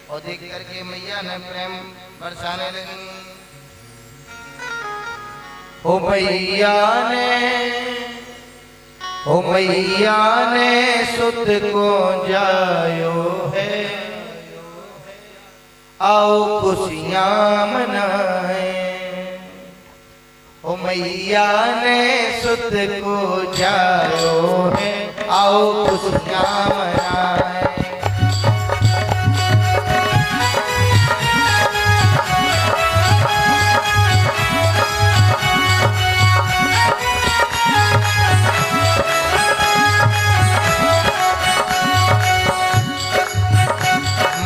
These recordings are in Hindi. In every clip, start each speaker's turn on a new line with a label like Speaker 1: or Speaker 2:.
Speaker 1: और देख करके मैया ने प्रेम बरसाने लगी। ओ मैया ने सुत को जायो है, आओ खुशियां मनाए। ओ मैया ने सुत को जायो है, आओ खुशियां मनाए।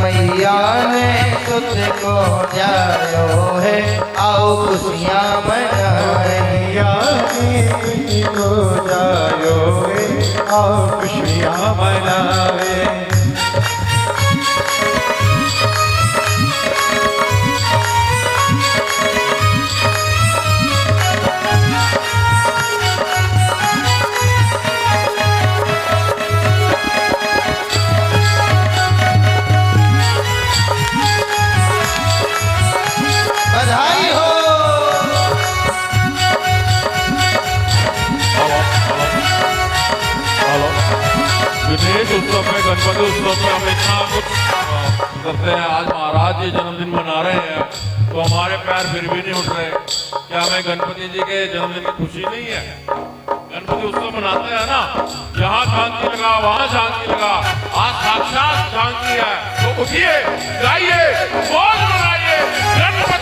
Speaker 1: मैया ने सुत को जायो है, आओ खुशियां मनाए।
Speaker 2: मैया ने को जायो है, आओ खुशियां मनाए।
Speaker 3: उत्सव में, गणपति उत्सव में हम इतना कुछ करते हैं। आज महाराज जी जन्मदिन मना रहे हैं तो हमारे पैर फिर भी नहीं उठ रहे। क्या हमें गणपति जी के जन्मदिन की खुशी नहीं है? गणपति उत्सव मनाते हैं ना, जहाँ शांति लगा वहाँ शांति लगा। आज साक्षात शांति है, तो उठिए, गाइए, मौज मनाइए गणपति।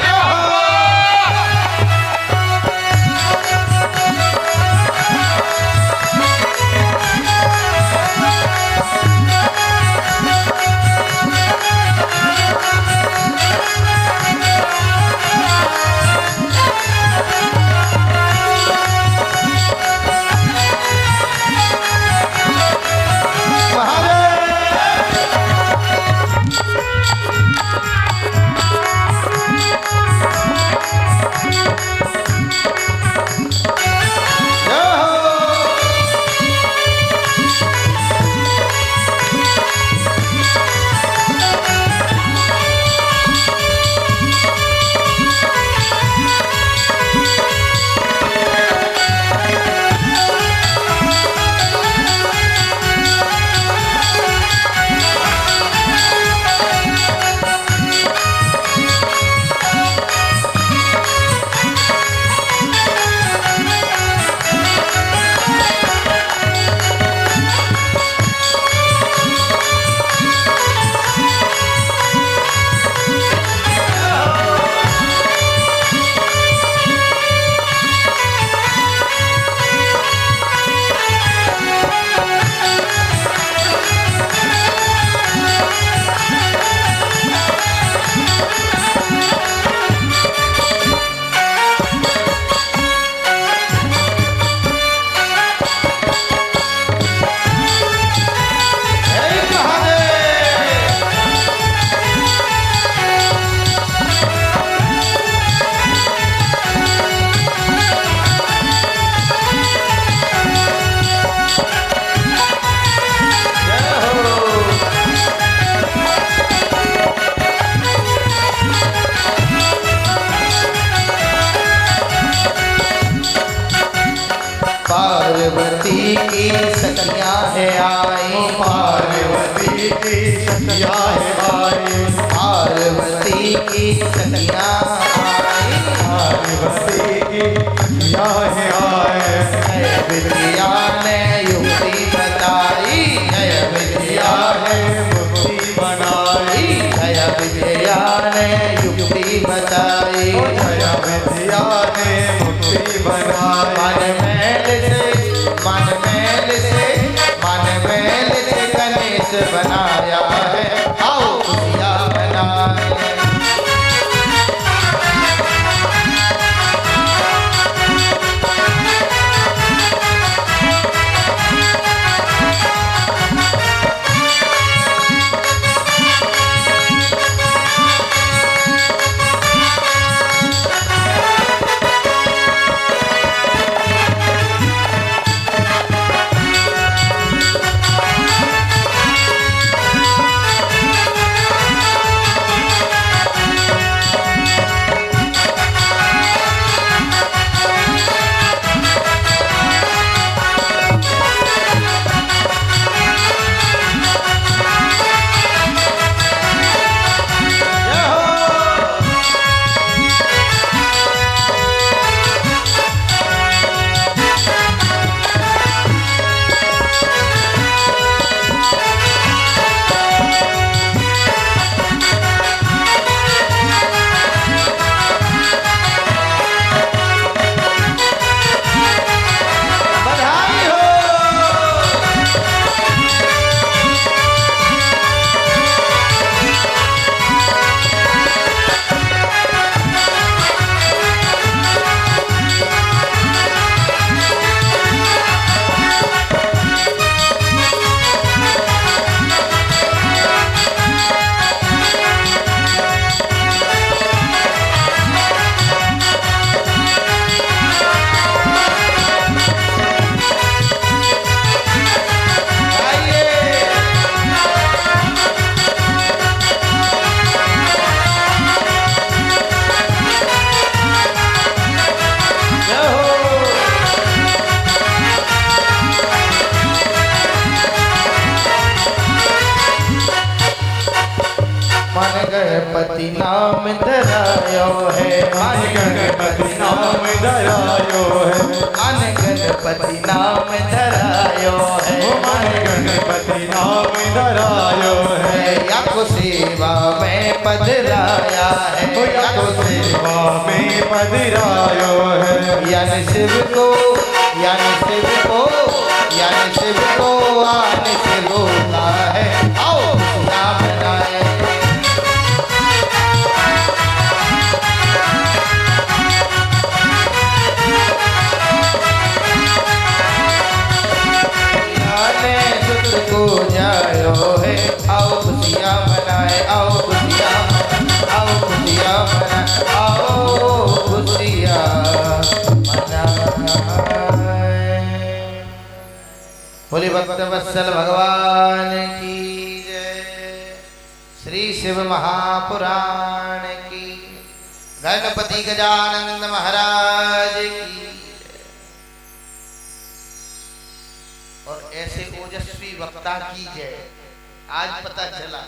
Speaker 1: पार्वती की सखियां है आई,
Speaker 2: पार्वती की सखियां है आई,
Speaker 1: पार्वती की सखियां आई,
Speaker 2: पार्वती की सखियां है आई।
Speaker 1: जय विद्या ने युक्ति बताई, जय विद्या ने
Speaker 2: मुक्ति बनाई,
Speaker 1: जय विद्या ने युक्ति बताई,
Speaker 2: जय विद्या ने मुक्ति बनाई।
Speaker 1: मन मैल से गणेश बनाया है, आओ खुशियां मनाए। मन गणपति नाम धरायो है,
Speaker 2: मन गणपति नाम धरायो है,
Speaker 1: मन गणपति नाम धरायो है,
Speaker 2: मन गणपति नाम धरायो है।
Speaker 1: या को सेवा में पधराया है,
Speaker 2: या को सेवा में पधरायो है।
Speaker 1: यानी शिव को, यानी शिव को, यानी शिव को आने से रोका है। आओ खुशियाँ मनाए, याने सुत को जायो है। आओ खुशियाँ मनाए, आओ खुशियाँ मनाए, आओ खुशियाँ मनाए, आओ खुशियाँ मनाए। बोले भक्त वत्सल भगवान की जय। श्री शिव महापुराण की, गणपति गजानंद महाराज की। और ऐसे ओजस्वी वक्ता की जय। आज पता चला,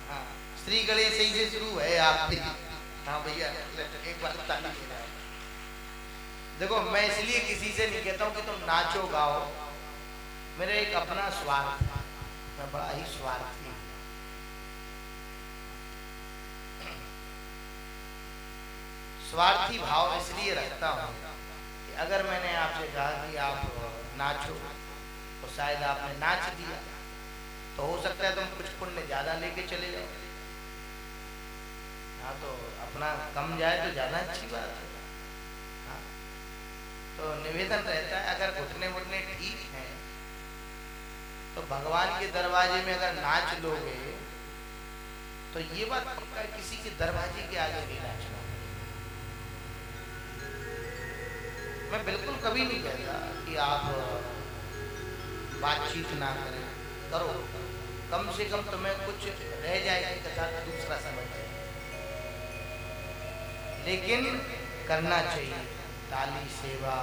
Speaker 1: हाँ, श्री गणेश ही से शुरू है आपकी। हाँ भैया एक बार ताली बजाओ। देखो मैं इसलिए किसी से नहीं कहता हूँ कि तुम नाचो गाओ, मेरा एक अपना स्वार्थ है, मैं बड़ा ही स्वार्थी। स्वार्थी भाव इसलिए रखता हूँ कि अगर मैंने आपसे कहा कि आप नाचो तो शायद आपने नाच दिया, तो हो सकता है तुम कुछ पुण्य ज्यादा लेके चले जाओ। हाँ तो अपना कम जाए तो ज्यादा अच्छी बात है। हाँ तो निवेदन रहता है, अगर घुटने वुटने ठीक हैं तो भगवान के दरवाजे में अगर नाच लोगे तो ये बात पक्का है, किसी के दरवाजे के आगे नहीं नाचना। मैं बिल्कुल कभी नहीं कहता कि आप बातचीत ना करें, करो, कम से कम तुम्हें कुछ रह जाएगी कथा दूसरा समझ जाए, लेकिन करना चाहिए। ताली सेवा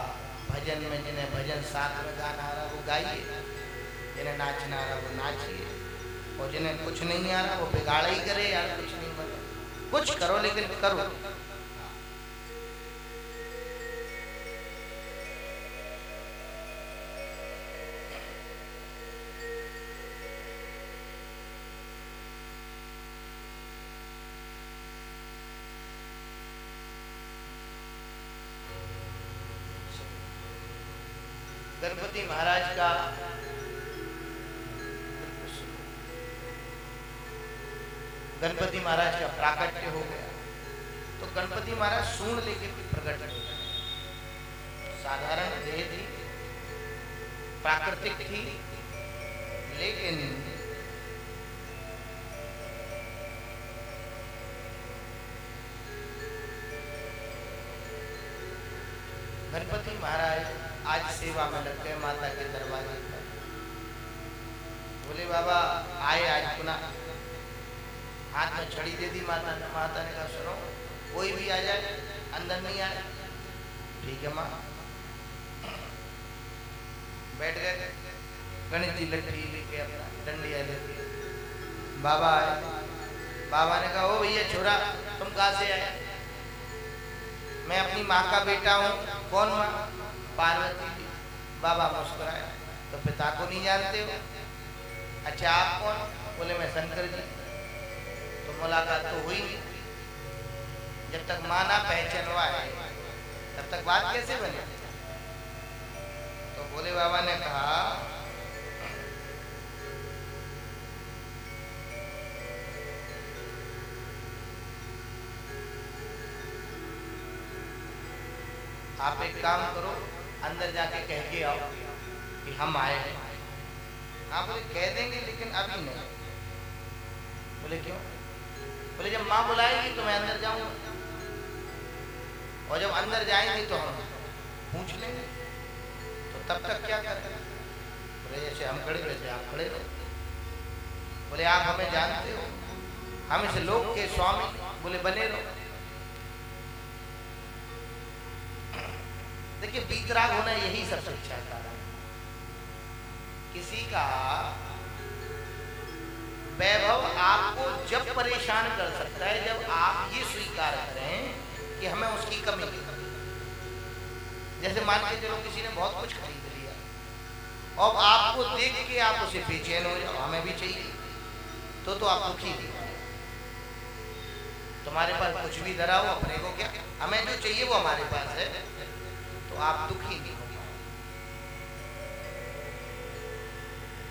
Speaker 1: भजन में, जिन्हें भजन साथ में गाना आ रहा वो गाइए, जिन्हें नाचना आ रहा वो नाचिए, और जिन्हें कुछ नहीं आ रहा वो बिगाड़ा ही करे। यार कुछ नहीं बने, कुछ करो लेकिन करो। गणपति महाराज का गणपति महाराज का प्राकट्य हो गया तो गणपति महाराज सूंड लेके प्रकट हो गए। साधारण देह थी, प्राकृतिक थी, लेकिन गणपति महाराज आज सेवा में लग गए माता के दरवाजे पर। बोले बाबा आए आज पुनः, हाथ में छड़ी दे दी माता ने। माता ने कहा सुनो, कोई भी आ जाए, अंदर नहीं आए। ठीक है माँ। बैठ गए। गणेश जी लट्ठी लेके अपना डंडिया लेके बाबा आए। बाबा ने कहा ओ भैया छोरा, तुम कहाँ से आए? मैं अपनी माँ का बेटा हूँ। कौन माँ? पार्वती जी। बाबा मुस्कुराए, तो पिता को नहीं जानते हो? अच्छा आप कौन? बोले मैं शंकर जी। तो मुलाकात तो हुई नहीं। जब तक माँ ना पहचानवाए तब तक बात कैसे बने? तो भोले बाबा ने कहा आप एक काम करो, अंदर जाके कह के आओ कि हम आए हैं। आप बोले कह देंगे लेकिन अभी नहीं। बोले क्यों? बोले जब माँ बुलाएगी तो मैं अंदर जाऊंगा, और जब अंदर जाएंगे तो हम पूछ लेंगे। तो तब तक क्या करें? बोले जैसे हम खड़े वैसे आप खड़े रहो। बोले आप हमें जानते हो, हम इस लोक के स्वामी। बोले बने रहो। देखिए वीतराग होना यही सब शिक्षा का है। किसी का वैभव आपको जब परेशान कर सकता है जब आप ये स्वीकार करें कि हमें उसकी कमी है। जैसे मान के चलो किसी ने बहुत कुछ खरीद लिया और आपको देख के आप उसे बेचैन हो जाओ, हमें भी चाहिए, तो आप दुखी हो। तुम्हारे पास कुछ भी धरा हो, अपने को क्या, हमें जो चाहिए वो हमारे पास है, तो आप दुखी नहीं हो।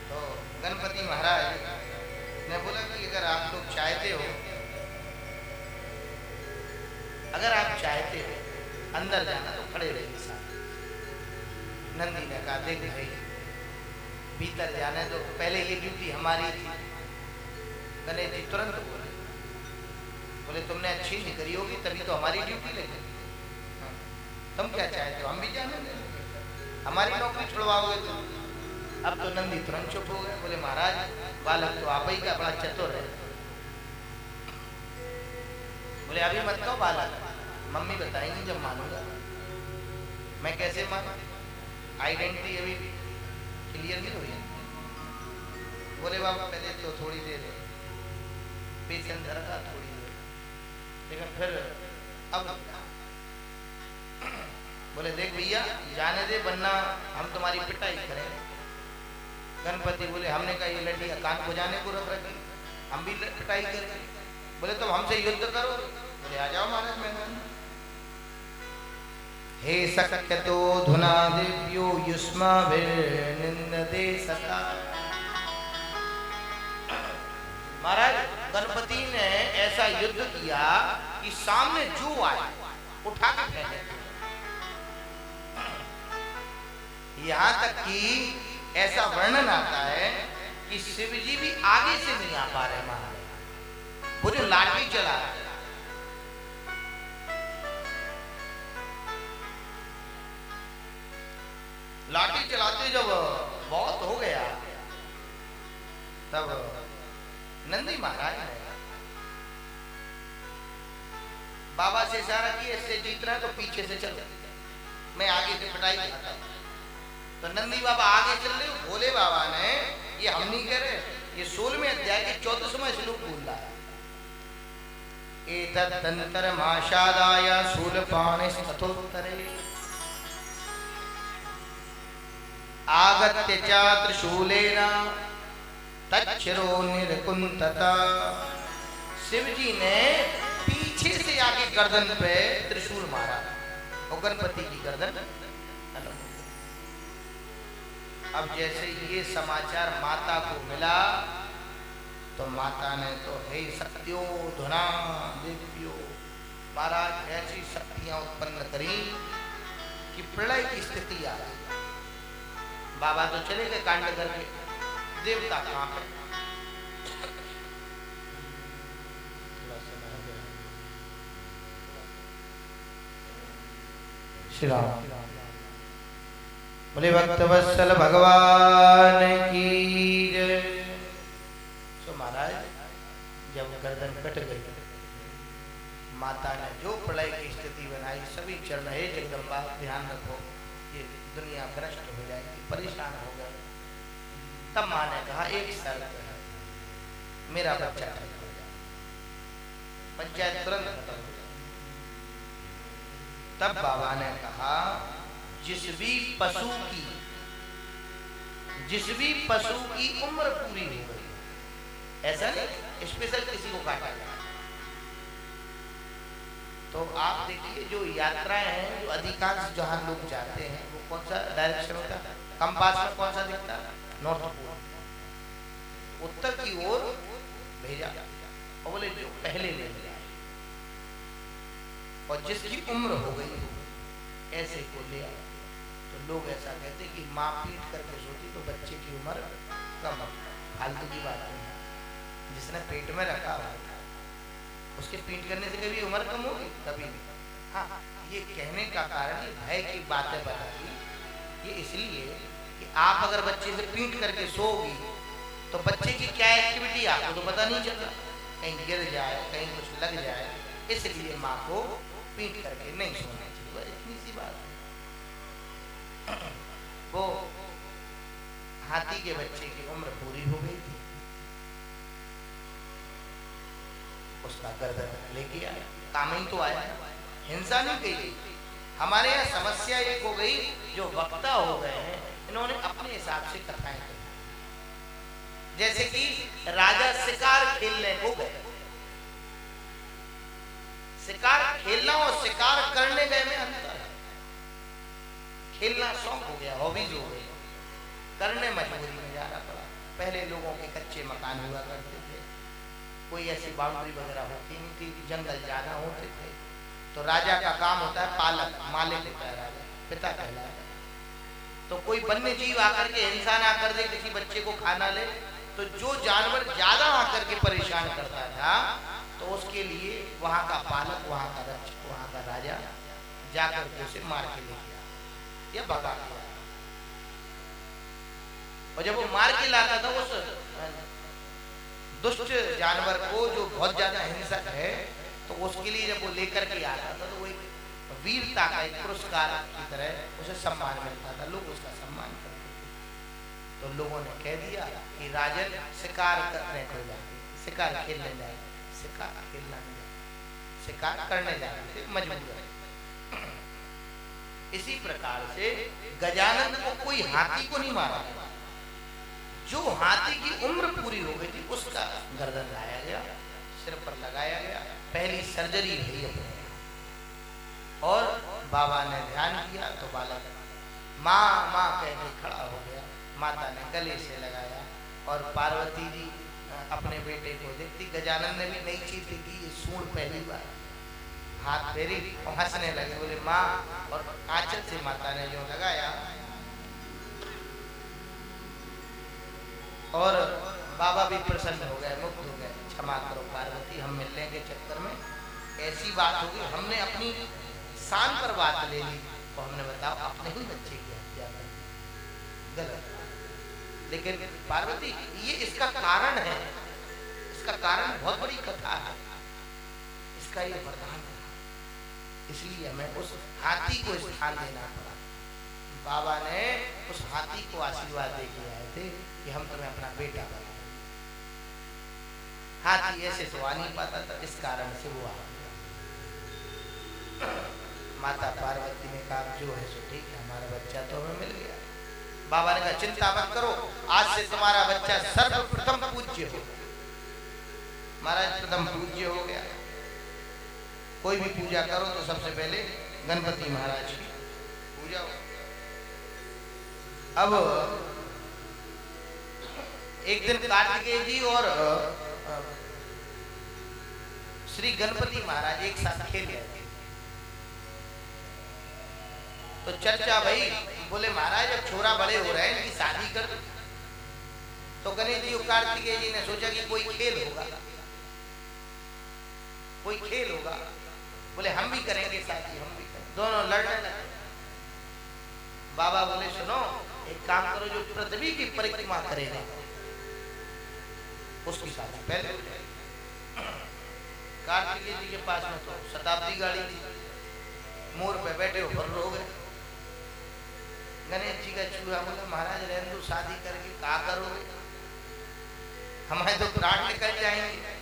Speaker 1: तो गणपति महाराज ने बोला कि अगर आप लोग चाहते हो, अगर आप चाहते हो अंदर जाना तो खड़े रहिए साथ। नंदी ने कहा देख भाई, भीतर जाने तो पहले ये ड्यूटी हमारी थी। गणेश जी तुरंत बोले तुमने अच्छी नहीं करी होगी तभी तो हमारी ड्यूटी लगी। तुम क्या चाहते हो, हम भी जाने दें, हमारी नौकरी छुड़वाओगे तुम। अब तो नंदी तुरंत चुप हो गए, बोले महाराज बालक तो आप ही का बड़ा चतुर है। बोले अभी मत कहो बालक, मम्मी बताएंगी जब मानूंगा। मैं कैसे मानूं, आइडेंटिटी अभी क्लियर नहीं हुई। बोले बाबा पहले तो थोड़ी देर पेशेंस रखा, थोड़ी देर, लेकिन फिर अब बोले देख भैया जाने दे वरना हम तुम्हारी पिटाई करें। गणपति बोले हमने कहा ये लड़िया कान को जाने को रख रखी, हम भी पिटाई करें। बोले तुम हमसे युद्ध करो। बोले आ जाओ महाराज मैदान। हे शक्य तो धुना देव्यो युष्माभिर्निंदते सता। महाराज गणपति ने ऐसा युद्ध किया कि सामने जो आए उठा के फेंके। यहां तक कि ऐसा वर्णन आता है कि शिव जी भी आगे से नहीं आ पा रहे महाराज, वो जो लाठी चला, लाठी चलाते जब बहुत हो गया तब नंदी महाराज ने बाबा से इशारा किया इससे जीतना है तो पीछे से चल, मैं आगे से पिटाई करता हूं। तो नंदी बाबा आगे चल रहे, भोले बाबा ने, ये हम नहीं कह रहे, ये 16वें अध्याय के 14वां श्लोक बोल रहा है। एतदंतरमाशादाय शूलपाणिस्तथोत्तरे आगत्य च त्रिशूलेन तच्छिरो निरकुंतता। शिव जी ने पीछे से आगे गर्दन पे त्रिशूल मारा और गणपति की गर्दन। अब जैसे ये समाचार माता को मिला तो माता ने तो हे शक्तियो धुना देव्यो, महाराज ऐसी शक्तियां उत्पन्न करी कि प्रलय की स्थिति आ गई। बाबा तो चले गए कांड करके, देवता कहां पे। श्री राम बोले भक्तवत्सल भगवान की जय। तो महाराज जब गर्दन कट गई, माता ने जो प्रलय की स्थिति बनाई, सभी चल रहे जगदम्बा ध्यान रखो ये दुनिया भ्रष्ट हो जाएगी, परेशान हो गए। तब माँ ने कहा एक शर्त है, मेरा बच्चा ठीक हो जाए, पंचायत तुरंत खत्म हो जाए। तब बाबा ने कहा जिस भी पशु की उम्र पूरी हो गई, ऐसा नहीं स्पेशल किसी को काटा जाए, तो आप देखिए जो यात्राएं हैं, जो अधिकांश जहां लोग जाते हैं वो कौन सा डायरेक्शन होता है, कंपास में कौन सा दिखता है, नॉर्थ पोल, उत्तर की ओर भेजा। और बोले जो पहले ले जाए और जिसकी उम्र हो गई ऐसे को ले आओ। तो लोग ऐसा कहते कि माँ पीट करके सोती तो बच्चे की उम्र कम हो, फालतू की बात नहीं। जिसने पेट में रखा हुआ था उसके पीट करने से कभी उम्र कम होगी, कभी नहीं। हाँ, ये कहने का कारण ये भय की बातें बताई, ये इसलिए कि आप अगर बच्चे से पीट करके सोओगी तो बच्चे की क्या एक्टिविटी आपको तो पता नहीं चलता, कहीं गिर जाए, कहीं कुछ लग जाए, इसलिए माँ को पीट करके नहीं सोना चाहिए। इतनी सी बात है। वो हाथी के बच्चे की उम्र पूरी हो गई थी, उसका गर्दन लेके आया। कामिन तो आया, हिंसा नहीं की गई। हमारे यहाँ समस्या एक हो गई, जो वक्ता हो गए हैं इन्होंने अपने हिसाब से कथाएं कही। जैसे कि राजा शिकार खेलने को गए, शिकार खेलना और शिकार करने गए में अंतर है। खेलना शौक हो गया, हॉबीज हो गई, करने मजबूरी में जाना पड़ा। पहले लोगों के कच्चे मकान हुआ करते थे, कोई ऐसी बाउंड्री वगैरह होती नहीं थी, जंगल जाना होते थे। तो राजा का काम होता है पालक, मालिक होता है राजा, पिता कहलाता है। तो कोई वन्य जीव आकर के हिंसा ना कर दे, किसी बच्चे को खाना ले, तो जो जानवर ज्यादा आकर के परेशान करता था तो उसके लिए वहां का पालक, वहां का रक्षक, वहां का राजा जाकर के उसे मार के ले गया या भगा दिया। और जब वो मार के लाता था उस दुष्ट जानवर को जो बहुत ज्यादा हिंसक है, तो उसके लिए जब वो लेकर के आता था तो वो एक वीरता का एक पुरस्कार की तरह उसे सम्मान मिलता था, लोग उसका सम्मान करते थे। तो लोगों ने कह दिया कि राजन शिकार करने को जाए, शिकार खेलने जाए, शिकार खेलना नहीं जाए, शिकार करने जाए, मजबूर है। इसी प्रकार से गजानन को कोई हाथी को नहीं मारा, जो हाथी की उम्र पूरी हो गई थी उसका गर्दन लाया गया, सिर पर लगाया गया, पहली सर्जरी हुई अपने। और बाबा ने ध्यान किया तो बालक माँ माँ कह के खड़ा हो गया। माता ने गले से लगाया और पार्वती जी अपने बेटे को देखती, गजानन ने भी नई चीज देखी, ये सूंड पहली बार, हाथ फेरी और हंसने लगे, बोले माँ, और आंचल से माता ने जो लगाया और बाबा भी प्रसन्न हो गए, मुक्त हो गए। क्षमा करो पार्वती, हम मिलने के चक्कर में ऐसी बात हो गई, हमने अपनी शान पर बात ले ली, तो हमने बताओ अपने ही बच्चे की हत्या कर दी, गलत। लेकिन पार्वती ये इसका कारण है, इसका कारण बहुत बड़ी कथा है, इसका ये वरदान है, इसलिए हमें उस हाथी को स्थान देना पड़ा। बाबा ने उस हाथी को आशीर्वाद दे के आए थे कि हम तुम्हें अपना बेटा बनाए। हाथी ऐसे तो आ नहीं पाता था, इस कारण से वो आ गया। माता पार्वती ने कहा जो है सो ठीक है, हमारा बच्चा तो हमें मिल गया। बाबा ने कहा चिंता मत करो, आज से तुम्हारा बच्चा सर्वप्रथम पूज्य हो। महाराज प्रथम पूज्य हो गया। कोई भी पूजा करो तो सबसे पहले गणपति महाराज की पूजा हो। अब एक दिन कार्तिकेय जी और श्री गणपति महाराज एक साथ खेल रहे थे, तो चर्चा भाई, बोले महाराज अब छोरा बड़े हो रहे हैं, इनकी शादी कर दो। तो गणेश जी और कार्तिकेय जी ने सोचा कि कोई खेल होगा, कोई खेल होगा। बोले हम भी करेंगे शादी, हम भी करेंगे। दोनों लड़ने लगे। बाबा बोले सुनो, एक काम करो, जो पृथ्वी की परिक्रमा करेगा उसकी शादी पहले हो जाएगी। कार्तिकेय जी के पास में तो शताब्दी गाड़ी थी, मोर पे बैठे हो गए। गणेश जी का चूहा बोला महाराज रहने दो, शादी करके क्या करोगे, हमारे तो प्राण निकल जाएंगे।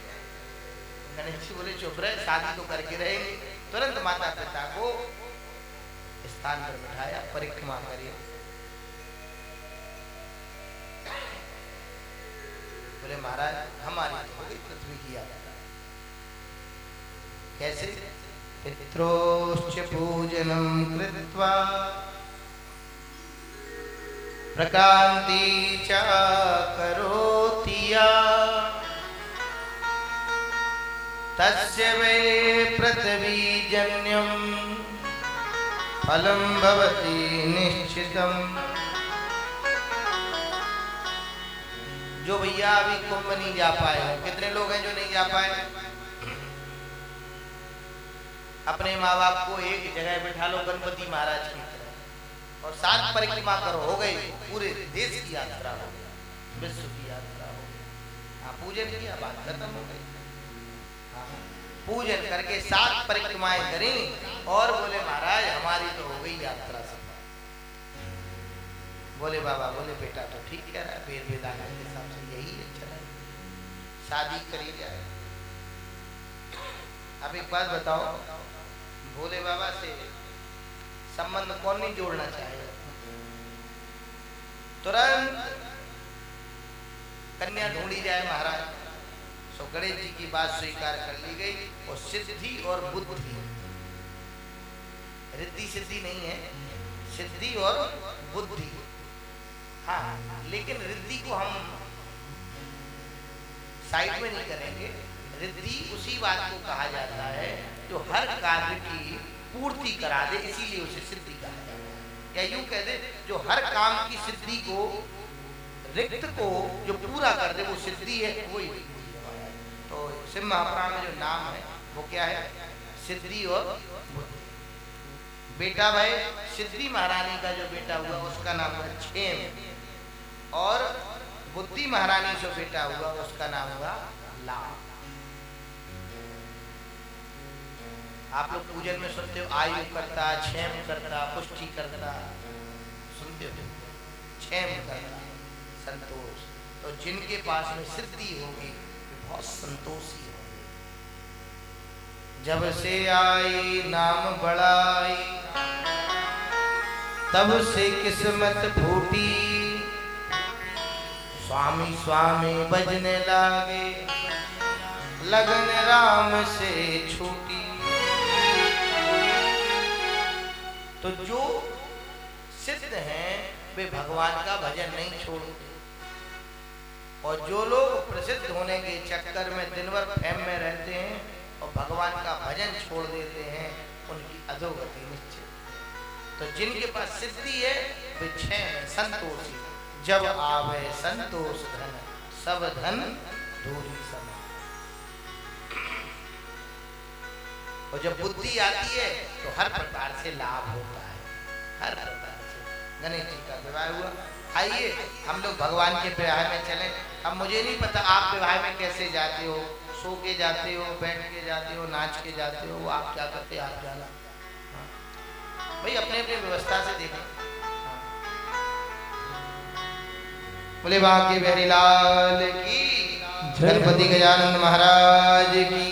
Speaker 1: गणेश जी बोले चुप रहे, शादी तो करके रहेंगे। तुरंत माता पिता को स्थान पर बिठाया, परिक्रमा करिए। बोले महाराज हमारी तो हो गई पृथ्वी की यात्रा। कैसे? पित्रोश्च पूजनं कृत्वा प्रकान्ति च करोति या, तस्य वै पृथ्वीजन्यं फलं भवति निश्चितम्। जो भैया अभी कुंभ नहीं जा पाए, कितने लोग हैं जो नहीं जा पाए? अपने माँ बाप को एक जगह बिठा लो गणपति महाराज की तरह और साथ परिक्रमा करो, हो गई पूरे देश की यात्रा हो, विश्व की यात्रा हो। हाँ, पूजन किया, बात खत्म हो गई। हाँ, पूजन करके सात परिक्रमाएं करें और बोले महाराज हमारी तो हो गई यात्रा से। बोले बाबा, बोले बेटा तो ठीक कह रहा है, वेद वेदांत के हिसाब से यही अच्छा है, शादी करी जाए। अब एक बात बताओ, भोले बाबा से संबंध कौन नहीं जोड़ना चाहेगा? तुरंत कन्या ढूंढी जाए महाराज। सो गणेश जी की बात स्वीकार कर ली गई और सिद्धि और बुद्धि, रिद्धि सिद्धि नहीं है, सिद्धि और बुद्धि। हाँ, लेकिन रिद्धि को हम साइड में नहीं करेंगे। रिद्धि उसी बात को कहा जाता है जो हर कार्य की पूर्ति करा दे, इसीलिए उसे सिद्धि कहा जाता है। या यूं कह दे, जो हर काम की सिद्धि को, रिक्त को जो पूरा कर दे वो सिद्धि है, वही रिद्धि। तो शिव महापुराण में जो नाम है वो क्या है? सिद्धि और बुद्धि। बेटा भाई सिद्धि महारानी का जो बेटा हुआ उसका नाम हुआ क्षेम, और बुद्धि महारानी से बेटा हुआ उसका नाम हुआ लाभ। आप लोग पूजन में सुनते हो आयु करता, क्षेम करता, पुष्टि करता, सुनते हो? क्षेम करता, संतोष। तो जिनके पास में सिद्धि होगी वे बहुत संतोषी होंगे। जब से आई नाम बढ़ाई तब से किस्मत फूटी, स्वामी स्वामी बजने लागे, लगन राम से छूटी। तो जो सिद्ध हैं वे भगवान का भजन नहीं छोड़ते, और जो लोग प्रसिद्ध होने के चक्कर में दिन भर फेम में रहते हैं और भगवान का भजन छोड़ देते हैं, उनकी अधोगति निश्चित। तो जिनके पास सिद्धि है वे क्षेम संतोषी। जब आवे संतोष धन, सब धन दूरी समा। और जब बुद्धि आती है तो हर प्रकार से लाभ होता है, हर प्रकार से। गणेश जी का विवाह हुआ। आइए हम लोग भगवान के विवाह में चले। अब मुझे नहीं पता आप विवाह में कैसे जाते हो, सो के जाते हो, बैठ के जाते हो, नाच के जाते हो, आप क्या करते हो? आप जाना भाई अपने अपने व्यवस्था से देखें। बोले बांके बिहारी लाल की, गणपति गजानन महाराज की।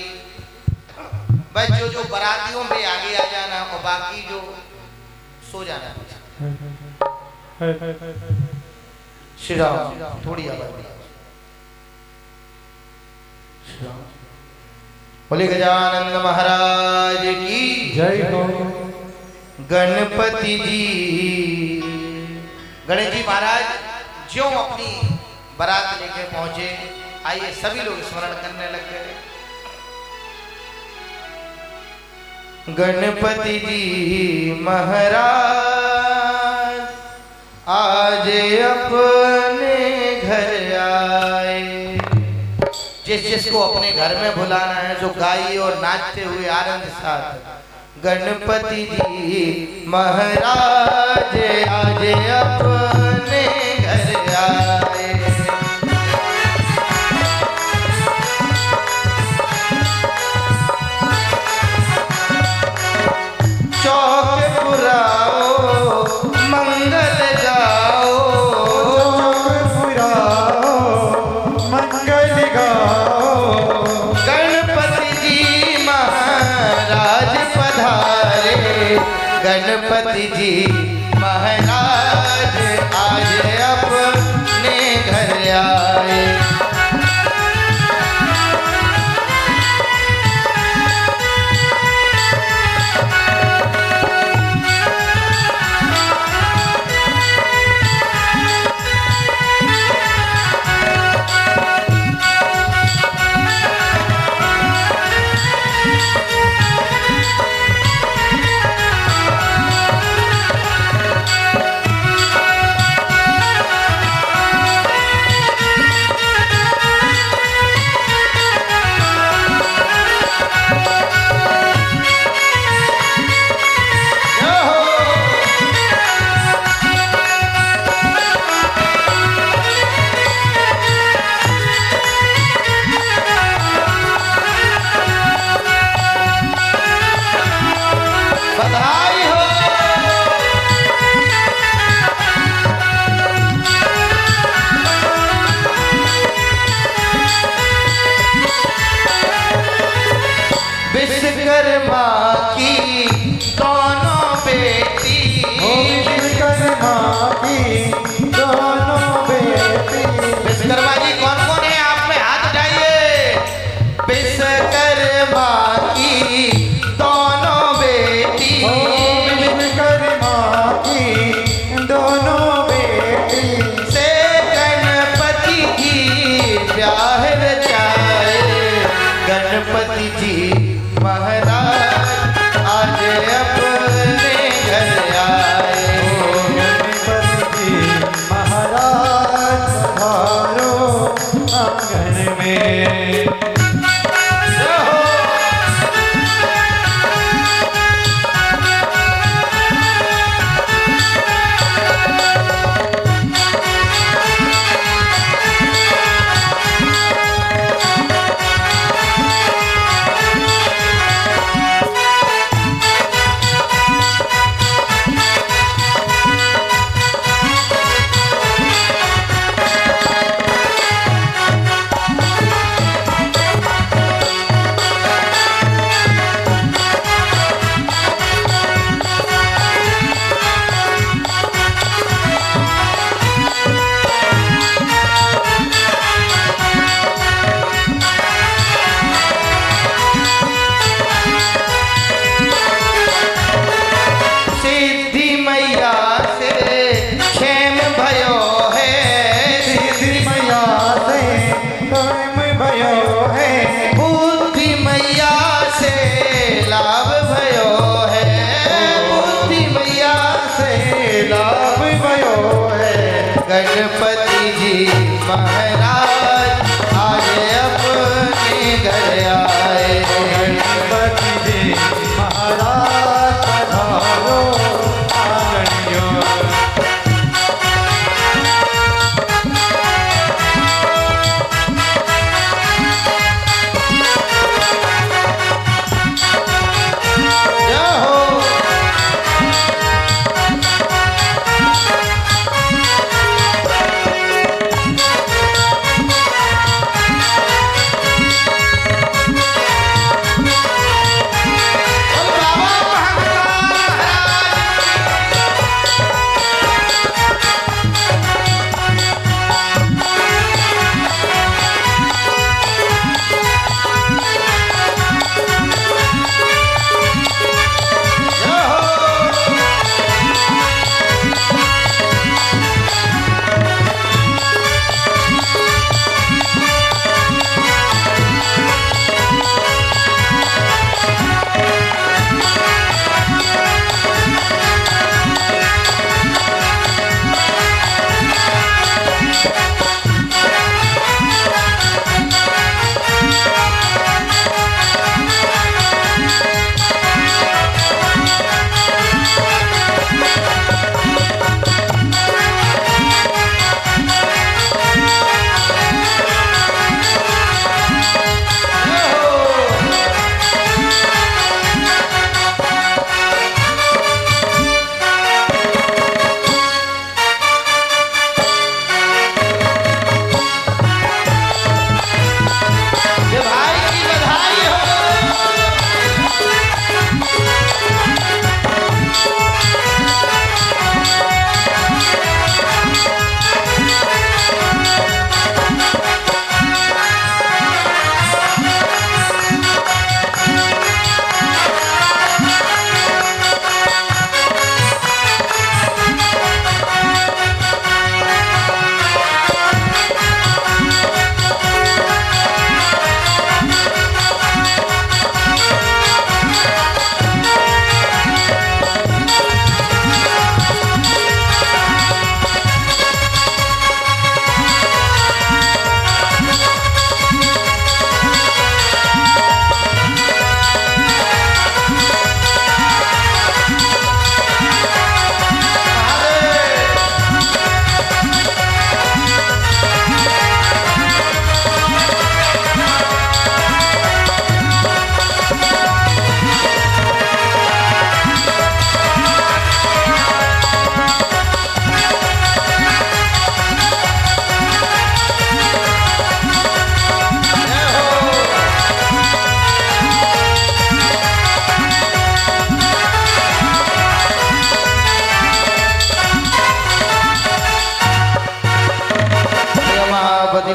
Speaker 1: बस जो बरातियों में आगे आ जाना और बाकी जो सो जाना। श्री राम, थोड़ी आवाज। बोले गजानन महाराज की
Speaker 2: जय हो।
Speaker 1: गणपति जी, गणेश जी महाराज ज्यों अपनी बारात लेके पहुंचे, आइए सभी लोग स्मरण करने लग गए। गणपति जी महाराज आज अपने घर आए। जिसको अपने घर में बुलाना है, जो गाई और नाचते हुए आनंद साथ। गणपति जी महाराज आज अपने घर आए। चौक पुराओ मंगल गाओ,
Speaker 2: चौक पुराओ मंगल गाओ।
Speaker 1: गणपति जी महाराज पधारे, गणपति जी महाराज आज अपने घर आए। महाराज आज अपने घर आए।
Speaker 2: गणपति जी महाराज पधारो आंगन में।
Speaker 1: गणपति जी महाराज आज अपने घर आए।
Speaker 2: गणपति जी महाराज पधारो आंगन में।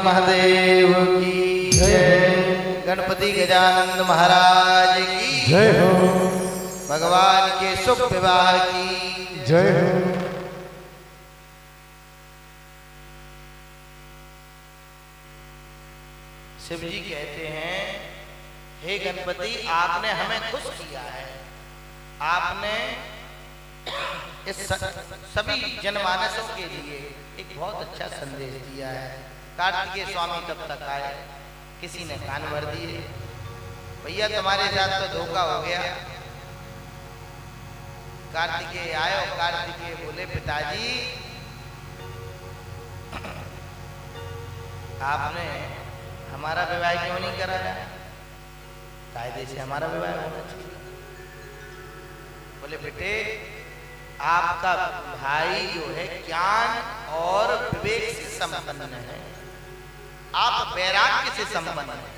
Speaker 1: महादेव की जय। गणपति गजानंद महाराज की
Speaker 2: जय हो।
Speaker 1: भगवान के शुभ विवाह की
Speaker 2: जय हो।
Speaker 1: शिव जी कहते हैं, हे गणपति, आपने हमें खुश किया है, आपने इस सभी जनमानसों के लिए एक बहुत अच्छा संदेश दिया है। कार्तिकेय स्वामी तब तक आए, किसी ने कान भर दिए, भैया तुम्हारे साथ तो धोखा हो गया। कार्तिकेय आए और कार्तिकेय बोले, पिताजी आपने हमारा विवाह क्यों नहीं कराया? कायदे से हमारा विवाह होना चाहिए। बोले, बेटे आपका भाई जो है ज्ञान और विवेक से संपन्न है, आप वैराग्य से संपन्न है।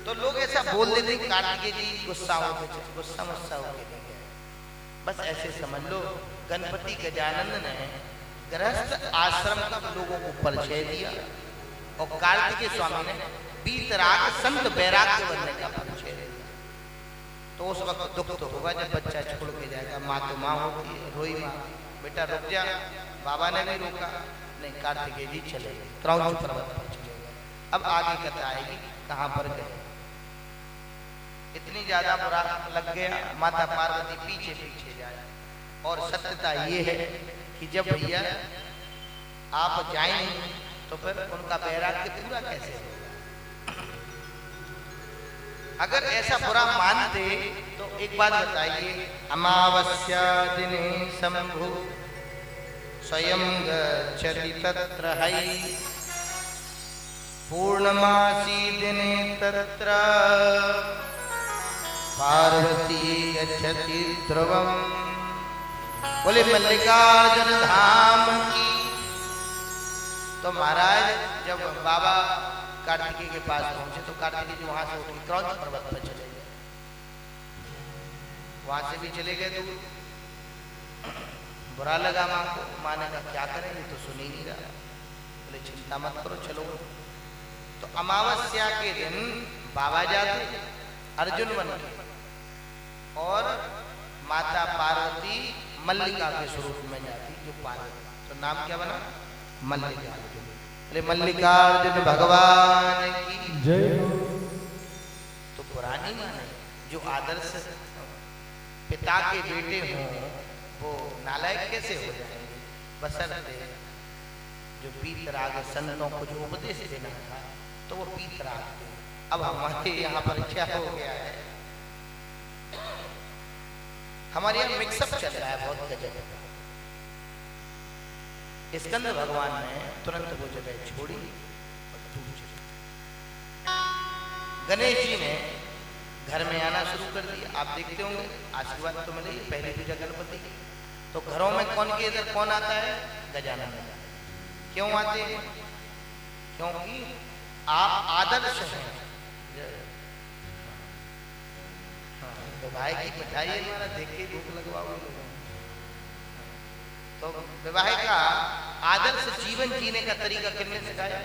Speaker 1: तो लोग ऐसा बोल देते कार्तिकेय जी गुस्सा होके बस ऐसे समझ लो, गणपति गजानन ने गृहस्थ आश्रम का लोगों को परिचय दिया और कार्तिकेय स्वामी ने बीतराग संत वैराग्य बनने का परिचय दिया। तो उस वक्त दुख तो होगा जब बच्चा छोड़ के जाएगा। माँ तो माँ होती है, रोई माँ, बेटा रुक जा। बाबा ने नहीं रोका, नहीं, कार्तिकेय जी चले गए, क्रौंच पर्वत पर चले गए। अब आगे कथा आएगी कहाँ पर गए। इतनी ज्यादा बुरा लग गया, माता पार्वती पीछे पीछे जाए। और सत्यता ये है कि जब भैया आप जाएंगे तो फिर उनका वैराग्य पूरा कैसे होगा? अगर ऐसा बुरा मानते तो एक बात बताइए, अमावस्या दिने शंभु स्वयं गच्छति तत्र है, पूर्णमासी दिने तत्र पार्वती गच्छति ध्रुवम। बोले मल्लिकार्जुन धाम की। तो महाराज जब बाबा कार्तिकेय के पास पहुंचे तो कार्तिकेय जी वहां से उठ के क्रौंच पर्वत पर चले गए। वहां से भी चले गए दूर। बुरा लगा माँ को। माँ ने कहा क्या करेंगे, तो सुन ही नहीं रहा। बोले चिंता मत करो, चलो। तो अमावस्या के दिन बाबा जाते अर्जुन बन के, और माता पार्वती मल्लिका के स्वरूप में जाती, जो पार्वती। तो नाम क्या बना? मल्लिकार्जुन। अरे मल्लिकार्जुन भगवान की जय। तो पुरानी माने जो आदर्श पिता के बेटे हों वो नालायक कैसे हो जाएंगे? बशर्ते जो पीतराग संतों को जो उपदेश देना था तो वो पीतराग थे। अब हमारे यहाँ पर क्या हो गया है, हमारे यहाँ मिक्सअप चल रहा है बहुत गजब। स्कंद भगवान ने तुरंत वो जगह छोड़ी और दूर चले। गणेश जी ने घर में आना शुरू कर दिया। आप देखते होंगे आशीर्वाद तो मिले पहली पूजा गणपति की। तो घरों में कौन के इधर कौन आता है? गजानन। क्यों आते हैं? क्योंकि आप आदर्श हैं। तो भाई की मिठाई हमारा देख के भूख लगवाओ। तो विवाह का आदर्श जीवन जीने का तरीका किसने सिखाया?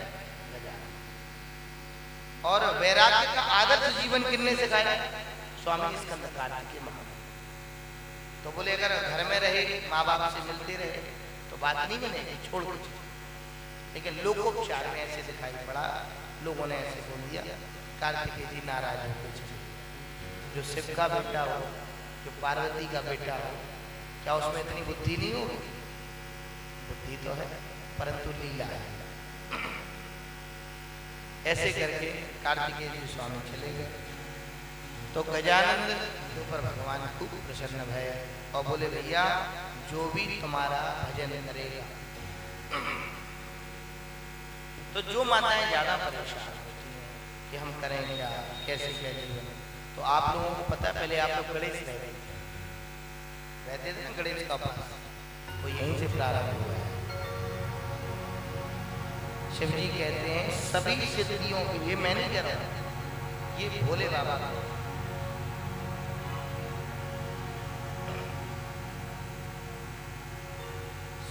Speaker 1: और वैराग्य का आदर्श जीवन किसने सिखाया? स्वामी स्कंद कार्तिकेय महाराज। तो बोले अगर घर में रहे, माँ बाप से मिलते रहे तो बात नहीं बनेगी, छोड़ दो। लेकिन लोकोपचार में ऐसे दिखाई पड़ा, लोगों ने ऐसे बोल दिया, कार्तिकेय जी नाराज हो गए। जो शिव का बेटा हो, जो पार्वती का बेटा हो, क्या उसमें इतनी बुद्धि नहीं होगी? बुद्धि तो है परंतु लीला है। ऐसे करके कार्तिकेय जी स्वामी चले गए। तो गजानंद के ऊपर भगवान खूब प्रसन्न भय और बोले भैया जो भी तुम्हारा भजन करेगा। तो जो माताएं ज्यादा परेशान होती हैं कि हम करें क्या, कैसे क्या जीवन, तो आप लोगों को पता है पहले आप लोग गणेश रहते थे ना, गणेश का पास वो यहीं से प्रारंभ हुआ है। शिव जी कहते हैं सभी सिद्धियों के लिए, मैं नहीं कह रहा हूं, ये भोले बाबा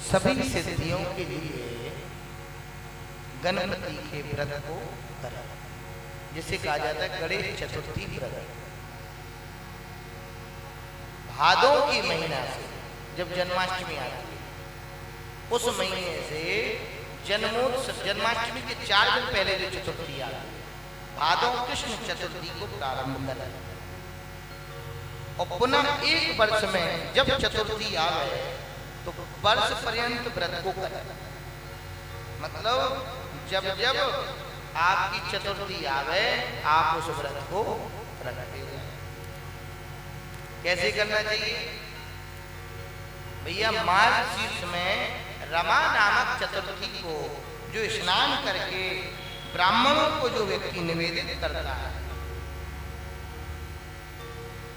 Speaker 1: सभी सिद्धियों के लिए गणपति के व्रत को करें, जिसे कहा जाता है गणेश चतुर्थी व्रत। भादों की महीना से जब जन्माष्टमी आती है, उस महीने से जन्मोत्सव, जन्माष्टमी के 4 दिन पहले जो चतुर्थी आती है, भादौ कृष्ण चतुर्थी को प्रारंभ करें और पुनः एक वर्ष में जब चतुर्थी आवे तो वर्ष पर्यंत व्रत को करें। मतलब जब जब आपकी चतुर्थी आवे आप उस व्रत को रखें। कैसे करना चाहिए भैया? मार्गशीर्ष में रमा नामक चतुर्थी को जो स्नान करके ब्राह्मणों को जो व्यक्ति निवेदित करता है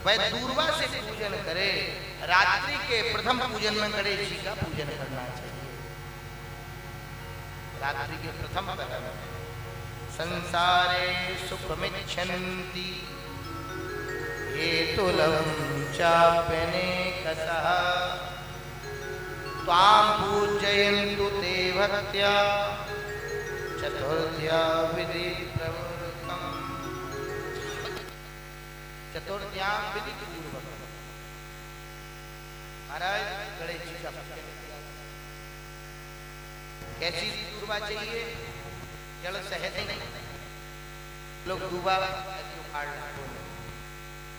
Speaker 1: वह दूर्वा से पूजन करे। रात्रि के प्रथम पूजन में गणेश जी का पूजन करना चाहिए। रात्रि के प्रथम पहर में संसारे सुखमिच्छन्ति हेतुलं चाप्यनेकशः त्वां पूजयन्तु ते भक्त्या चतुर्थ्या विधि प्रवृत्तम्। चतुर्थ्या विधि पूर्वक महाराज गणेश जी का पूजन कैसी दूर्वा चाहिए? जल सहज नहीं लोग दूबा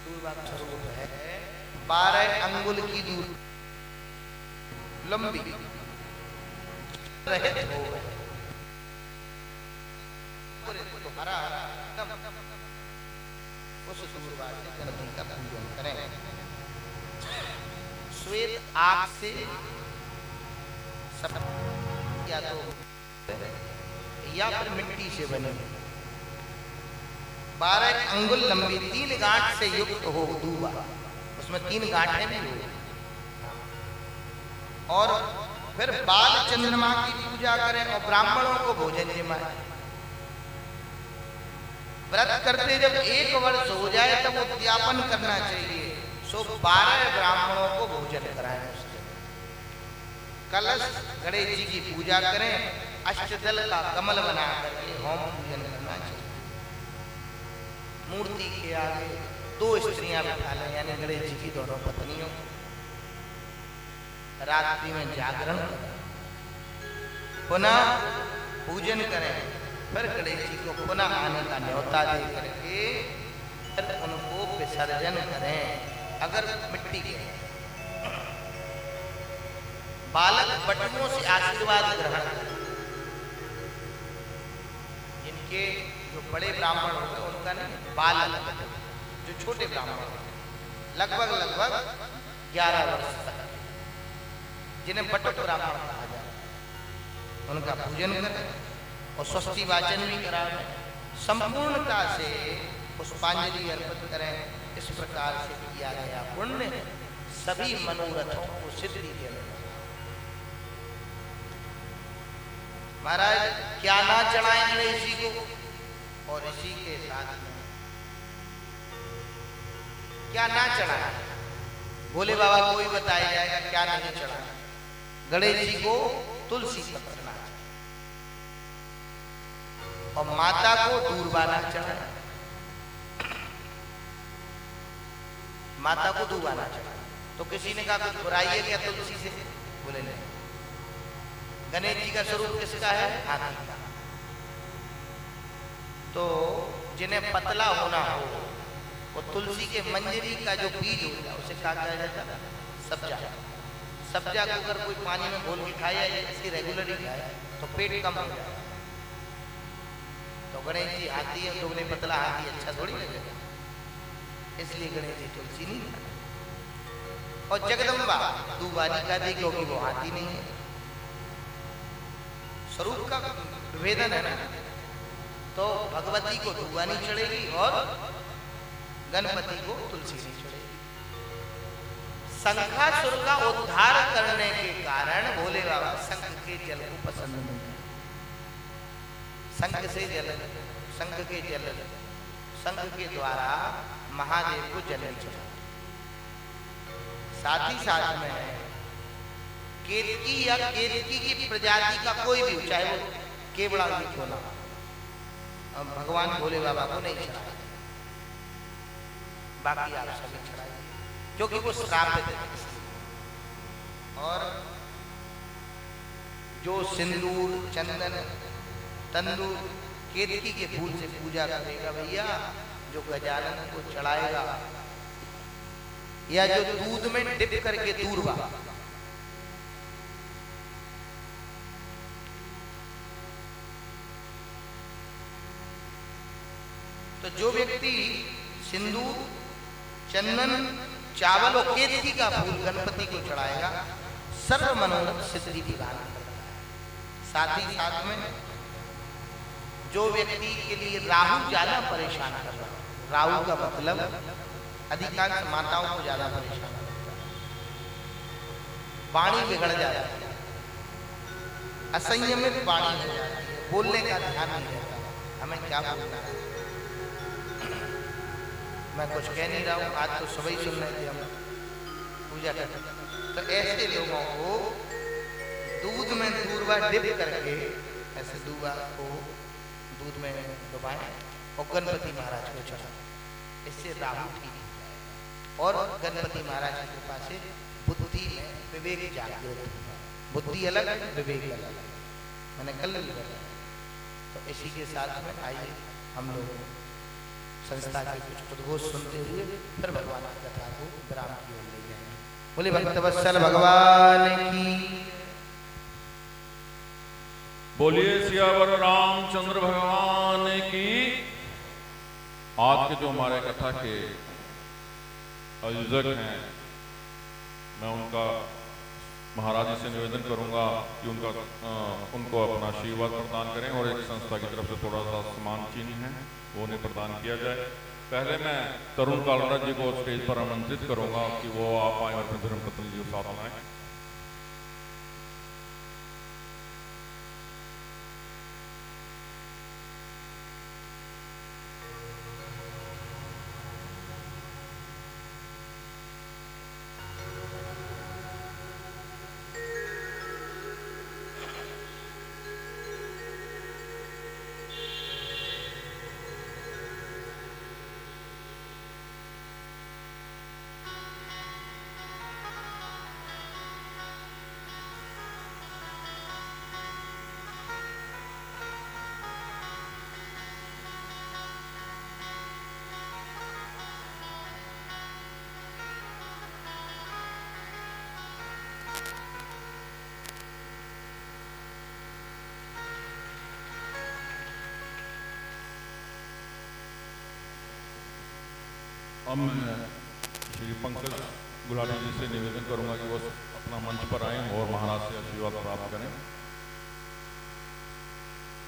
Speaker 1: दूर्वा का स्वरूप है 12 अंगुल की दूर लंबी रहित हो तो हरा उस दूर्वा से गणपति का पूजन करें। श्वेत आग से सब या तो या फिर मिट्टी से बने 12 अंगुल लंबी 3 गांठ से युक्त हो दूबा, उसमें 3 गांठें भी हो और फिर बाल चंद्रमा की पूजा करें और ब्राह्मणों को भोजन जमाएं। व्रत करते जब 1 वर्ष हो जाए तब उद्यापन करना चाहिए। सो 12 ब्राह्मणों को भोजन कराएं। कलश गणेश जी की पूजा करें। अष्टदल का कमल बना करके होम पूजन करना चाहिए। मूर्ति के आगे 2 स्त्रियां बिठा लें, यानी गणेश जी की दोनों पत्नियों। रात्रि में जागरण करें, पुनः पूजन करें, फिर गणेश जी को पुनः आने का न्योता दे करके फिर उनको विसर्जन करें। अगर मिट्टी के बालक बटुओं से आशीर्वाद ग्रहण करें। जिनके जो बड़े ब्राह्मण होते उनका नहीं, बालक जो छोटे ब्राह्मण लगभग 11 वर्ष तक जिन्हें बटुक ब्राह्मण कहा जाए उनका पूजन करें और स्वस्ति वाचन भी कराएं। संपूर्णता से पुष्पांजलि अर्पित करें। इस प्रकार से किया गया पुण्य सभी मनोरथों को सिद्धि देने। महाराज क्या ना चढ़ाएंगे इसी को, और इसी के साथ में क्या ना चढ़ाए भोले बाबा को ही बताया जाएगा क्या नहीं चढ़ाना। गणेश जी को तुलसी पत्र ना और माता को दूर्वा ना चढ़ाए। माता को दूर्वा ना चढ़ाए। तो किसी ने कहा कुछ बुराई है क्या तुलसी से? बोले नहीं। गणेश जी का स्वरूप किसका है? हाथी का। तो जिन्हें पतला होना हो वो तुलसी के मंजरी का जो बीज होता है उसे कहा जाता है सब्जा। सब्जा को अगर कोई पानी में घोल के खाया या ऐसी रेगुलर ही खाए तो पेट कम हो जाए। तो गणेश जी हाथी है तो उन्हें पतला हाथी अच्छा थोड़ी लगेगा, इसलिए गणेश जी तुलसी नहीं खाते। और जगदम्बा दूबा नहीं खाती क्योंकि वो हाथी नहीं है। स्वरूप का विभेदन है ना। तो भगवती को दूबा नहीं चढ़ेगी और गणपति को तुलसी नहीं चढ़ेगी। शंखासुर का उद्धार करने के कारण भोले बाबा शंख के जल को पसंद नहीं करते। शंख से जल, शंख के जल, शंख के द्वारा महादेव को जल नहीं चढ़ाते। साथ ही साथ में केतकी या केतकी की प्रजाति का कोई भी, चाहे वो केवड़ा भी क्यों ना, भगवान भोले बाबा को नहीं चढ़ाते। बाकी आप सभी चढ़ाइए क्योंकि वो श्रापित है। और जो सिंदूर, चंदन, तंदूर, केतकी के फूल से पूजा करेगा भैया, जो गजानन को चढ़ाएगा, या जो दूध में डिप करके दूरबा, तो जो व्यक्ति सिंदूर, चंदन, चावल और केतकी का फूल गणपति को चढ़ाएगा, सर्व मनोरथ सिद्धि प्रदान करता है। साथ ही साथ में जो व्यक्ति के लिए राहु ज्यादा परेशान कर रहा है, राहु का मतलब अधिकांश माताओं को ज्यादा परेशान करता है, वाणी बिगड़ जाती है, असंयमित वाणी हो जाती है, बोलने का ध्यान नहीं रहता, हमें क्या बोलना है। मैं कुछ कह नहीं रहा हूँ, आज तो सुबह ही सुन रहे थे हम पूजा करते, तो ऐसे लोगों को दूध में दूरबा डिप करके, ऐसे दूरबा को दूध में डुबाएं और गणपति महाराज को चढ़ाएं, इससे राहु ठीक है। और गणपति महाराज की कृपा से बुद्धि में विवेक जागृत होगा, बुद्धि अलग विवेक अलग, मैंने कल भी बताया। तो इसी के साथ में आइए हम लोग संस्था के कुछ उद्घोष सुनते हुए फिर भगवान की कथा को विराम की ओर ले जाएंगे। बोले भक्तवत्सल भगवान की,
Speaker 3: बोलिए सियावर रामचंद्र भगवान की। आज के जो हमारे कथा के आयोजक हैं, मैं उनका महाराज जी से निवेदन करूंगा कि उनको अपना आशीर्वाद प्रदान करें और एक संस्था की तरफ से थोड़ा सा सम्मान चिन्ह है वो उन्हें प्रदान किया जाए। पहले मैं तरुण कालरा जी को स्टेज पर आमंत्रित करूंगा कि वो आप आए और अपने धर्मपत्नी जी को साथ लाएं। अब मैं श्री पंकज गुलाटी जी से निवेदन करूंगा कि वो अपना मंच पर आएं और महाराज से आशीर्वाद प्राप्त करें।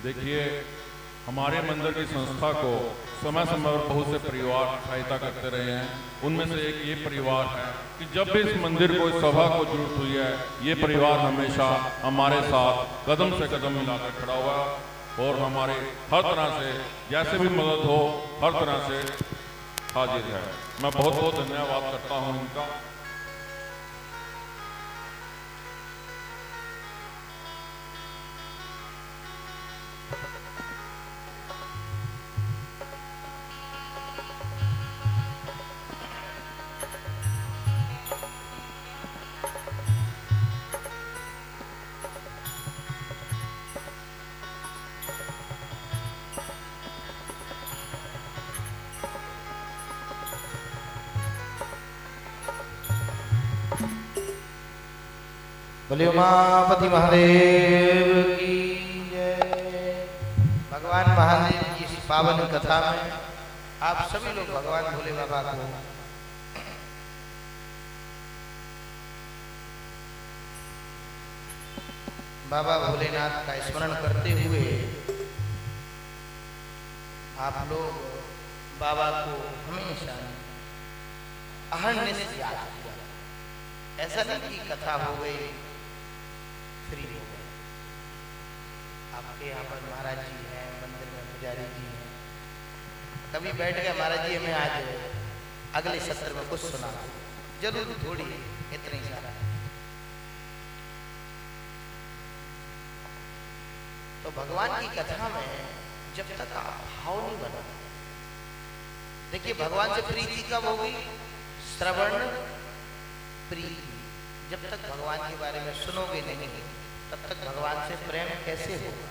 Speaker 3: देखिए, हमारे मंदिर की संस्था को समय समय पर बहुत से परिवार सहायता करते रहे हैं। उनमें से एक ये परिवार है कि जब भी इस मंदिर को, इस सभा को जरूरत हुई है, ये परिवार हमेशा हमारे साथ कदम से कदम मिलाकर खड़ा हुआ और हमारे हर तरह से जैसे भी मदद हो हर तरह से हाजिर है। मैं बहुत बहुत धन्यवाद करता हूं इनका।
Speaker 1: बोले उमापति महादेव की जय। भगवान महादेव की इस पावन कथा में आप सभी लोग भगवान भोले बाबा को बाबा भोलेनाथ का स्मरण करते हुए आप लोग बाबा को हमेशा अहर्निश याद किया। ऐसा नहीं कि कथा हो गई फ्री हो गई। आपके यहाँ पर महाराज जी हैं, मंदिर में पुजारी जी हैं, कभी बैठ गए महाराज जी हमें आज अगले सत्र में कुछ सुना, जरूर थोड़ी इतनी सारा। तो भगवान की कथा में जब तक आप भाव नहीं बना, देखिए भगवान से प्रीति कब होगी? श्रवण प्रीति। जब तक भगवान के बारे में सुनोगे नहीं तब तक भगवान से प्रेम कैसे होगा?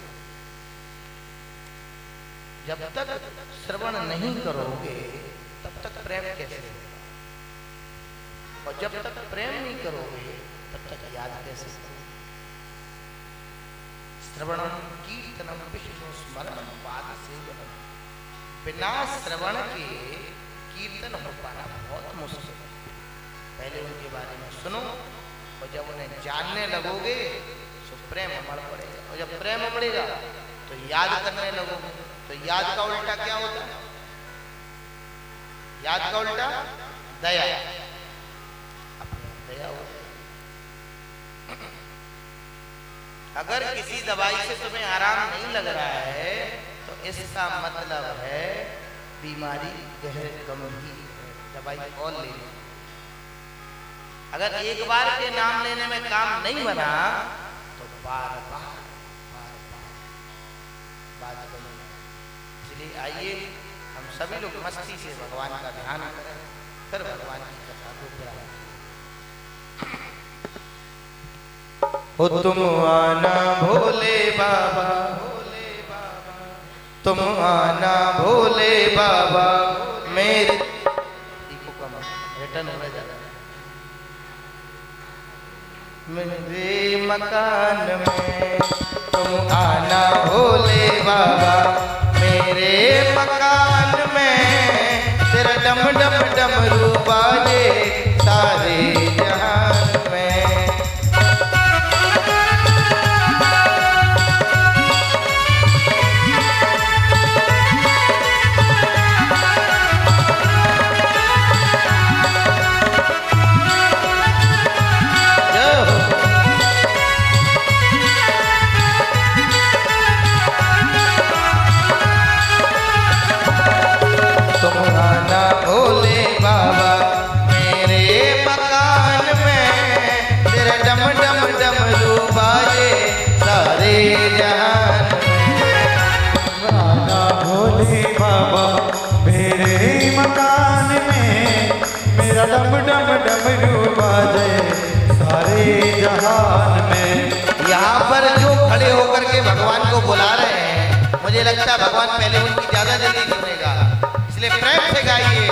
Speaker 1: जब तक श्रवण नहीं करोगे तब तक प्रेम कैसे होगा, और जब तक प्रेम नहीं करोगे तब तक याद कैसे करोगे। श्रवणम कीर्तनम विष्णु स्मरणम पाद सेवनम, बिना श्रवण के कीर्तन हो पाना बहुत मुश्किल है। पहले उनके बारे में सुनो, और जब उन्हें जानने लगोगे तो प्रेम अमड़ पड़ेगा, और जब प्रेम अमड़ेगा तो याद करने लगोगे। तो याद का उल्टा क्या होता है? याद का उल्टा दया, दया हो। अगर किसी दवाई से तुम्हें आराम नहीं लग रहा है तो इसका मतलब है बीमारी गंभीर है, दवाई और ले लो। अगर एक बार के नाम लेने में काम नहीं बना तो बार बार बात करो। इसलिए आइए हम सभी लोग मस्ती से भगवान का ध्यान करें, फिर भगवान की कथा को दोहराएं। ओ तुम आना भोले बाबा, तुम आना भोले बाबा मेरे रिटर्न हो जाता है। मेरे मकान में तुम आना भोले बाबा, मेरे मकान में तेरा डम डम डमरू बाजे सारे जहान में।
Speaker 2: डम डम डमरू बाजे सारे जहान में।
Speaker 1: यहाँ पर जो खड़े होकर के भगवान को बुला रहे हैं, मुझे लगता है भगवान पहले उनकी ज्यादा जल्दी सुनेगा, इसलिए प्रेम से गाइए।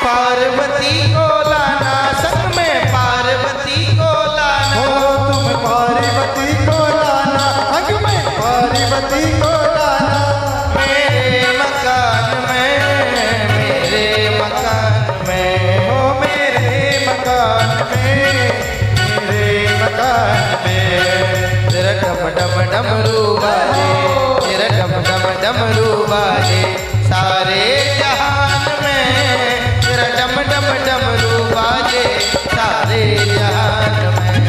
Speaker 1: पार्वती को लाना संग में, पार्वती को लाना,
Speaker 2: हो तुम पार्वती को लाना संग में, पार्वती को लाना
Speaker 1: मेरे मकान में, मेरे मकान में,
Speaker 2: हो मेरे मकान में, मेरे मकान में।
Speaker 1: तेरा डम डम डमरू बाजे, तेरा डम डम डमरू बाजे सारे जहान में, तेरा डम डम डमरू बाजे सारे जहान में।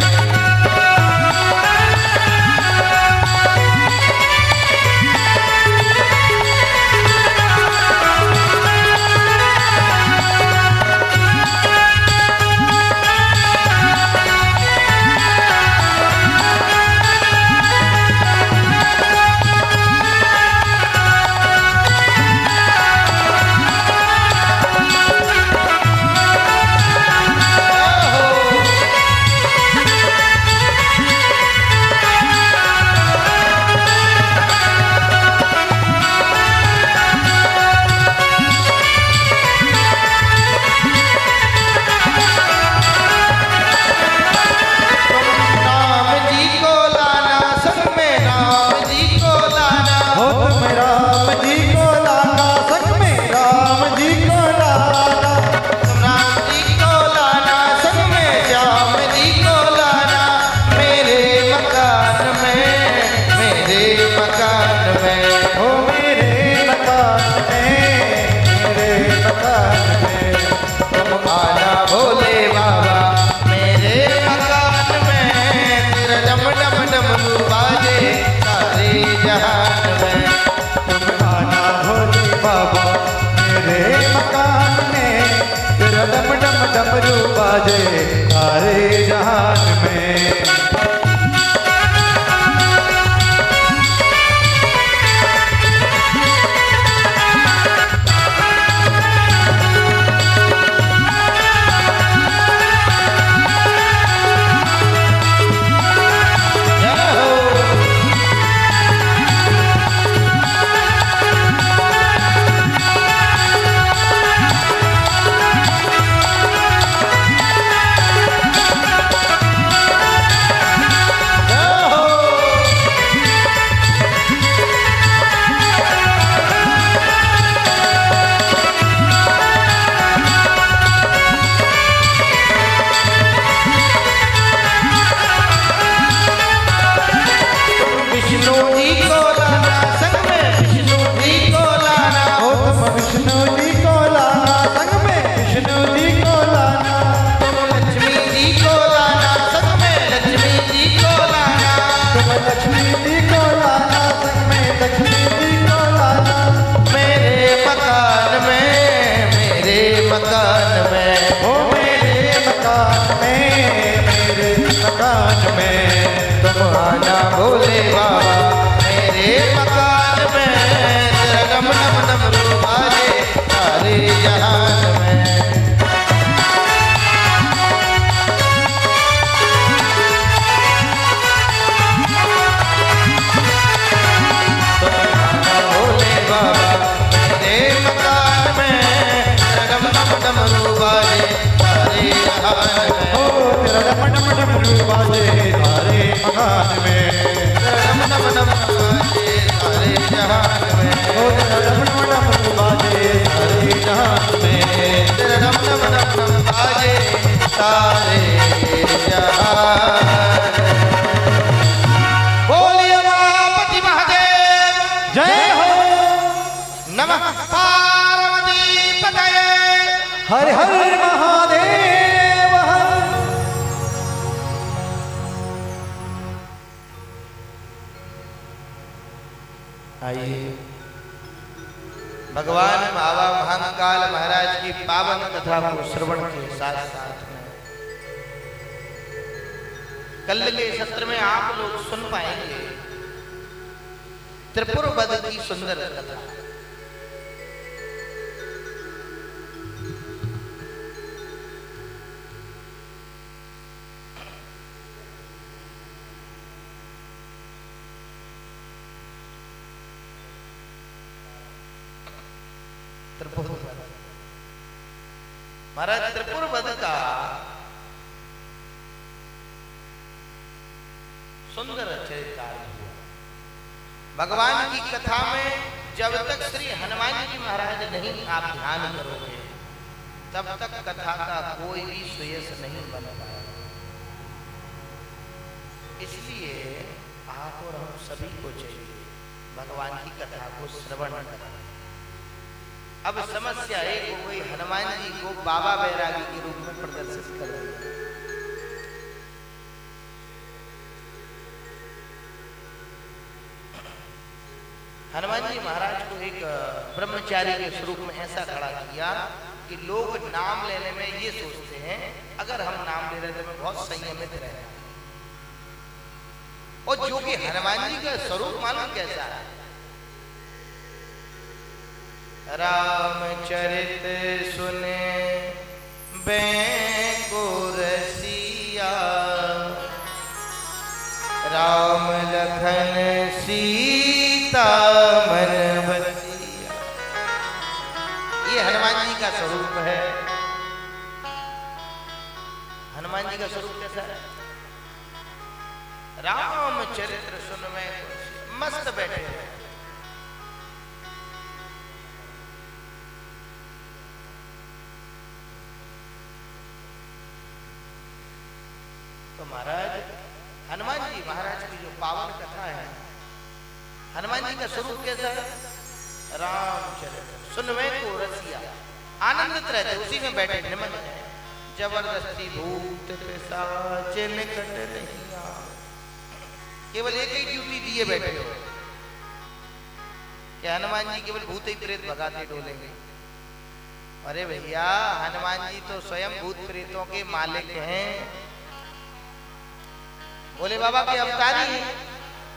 Speaker 2: बाजे सारे जहान में।
Speaker 1: भोले बाबा मेरे मकान में, रगम नम डमरू बाजे सारे जहान में। भोले बाबा मेरे मकान में, रगम नम डमरू बाजे सारे जहान में।
Speaker 2: रगम नम डमरू बाजे सारे मकान में।
Speaker 1: नम नम नम बाजे सारे जहान में।
Speaker 2: नम नम नम बाजे सारे जहान में।
Speaker 1: नम नम नम बाजे सारे जहान। बोलिए उमापति महादेव
Speaker 2: जय हो।
Speaker 1: नमः पार्वती पतये।
Speaker 2: हर हर महादेव हर।
Speaker 1: आइए भगवान बाबा महाकाल महाराज की पावन कथा को श्रवण के साथ साथ में कल के सत्र में आप लोग सुन पाएंगे त्रिपुर वध की सुंदर कथा। महाराज त्रिपुर वध का सुंदर चरित्र हुआ। भगवान की कथा में जब तक श्री हनुमान जी महाराज नहीं आप ध्यान करोगे तब तक कथा का कोई भी सुयस नहीं बन पाएगा। इसलिए आप और हम सभी को चाहिए भगवान की कथा को श्रवण करना। अब समस्या एक हो गई, हनुमान जी को बाबा बैरागी के रूप में प्रदर्शित कर दिया। हनुमान जी महाराज को एक ब्रह्मचारी के स्वरूप में ऐसा खड़ा किया कि लोग नाम लेने में ये सोचते हैं अगर हम नाम ले रहे तो हमें बहुत संयमित रहे। और जो कि हनुमान जी का स्वरूप मालूम कैसा है, रामचरित सुने बैको रसिया, राम लखन सीता मन बसिया। ये हनुमान जी का स्वरूप है। हनुमान जी का स्वरूप कैसा है? रामचरित्र सुन में मस्त बैठे हैं। तो महाराज हनुमान जी महाराज की जो पावन कथा है, हनुमान जी का स्वरूप कैसा है? रामचरित्र सुनवे को रसिया, आनंदित रहते उसी में बैठे निमन है। जबरदस्ती भूत पिशाच निकट नहीं आ, केवल एक ही ड्यूटी दिए बैठे हो कि हनुमान जी केवल भूत ही प्रेत भगाते डोलेंगे। अरे भैया हनुमान जी तो स्वयं भूत प्रेतों के मालिक हैं, भोले बाबा के अवतारी हैं।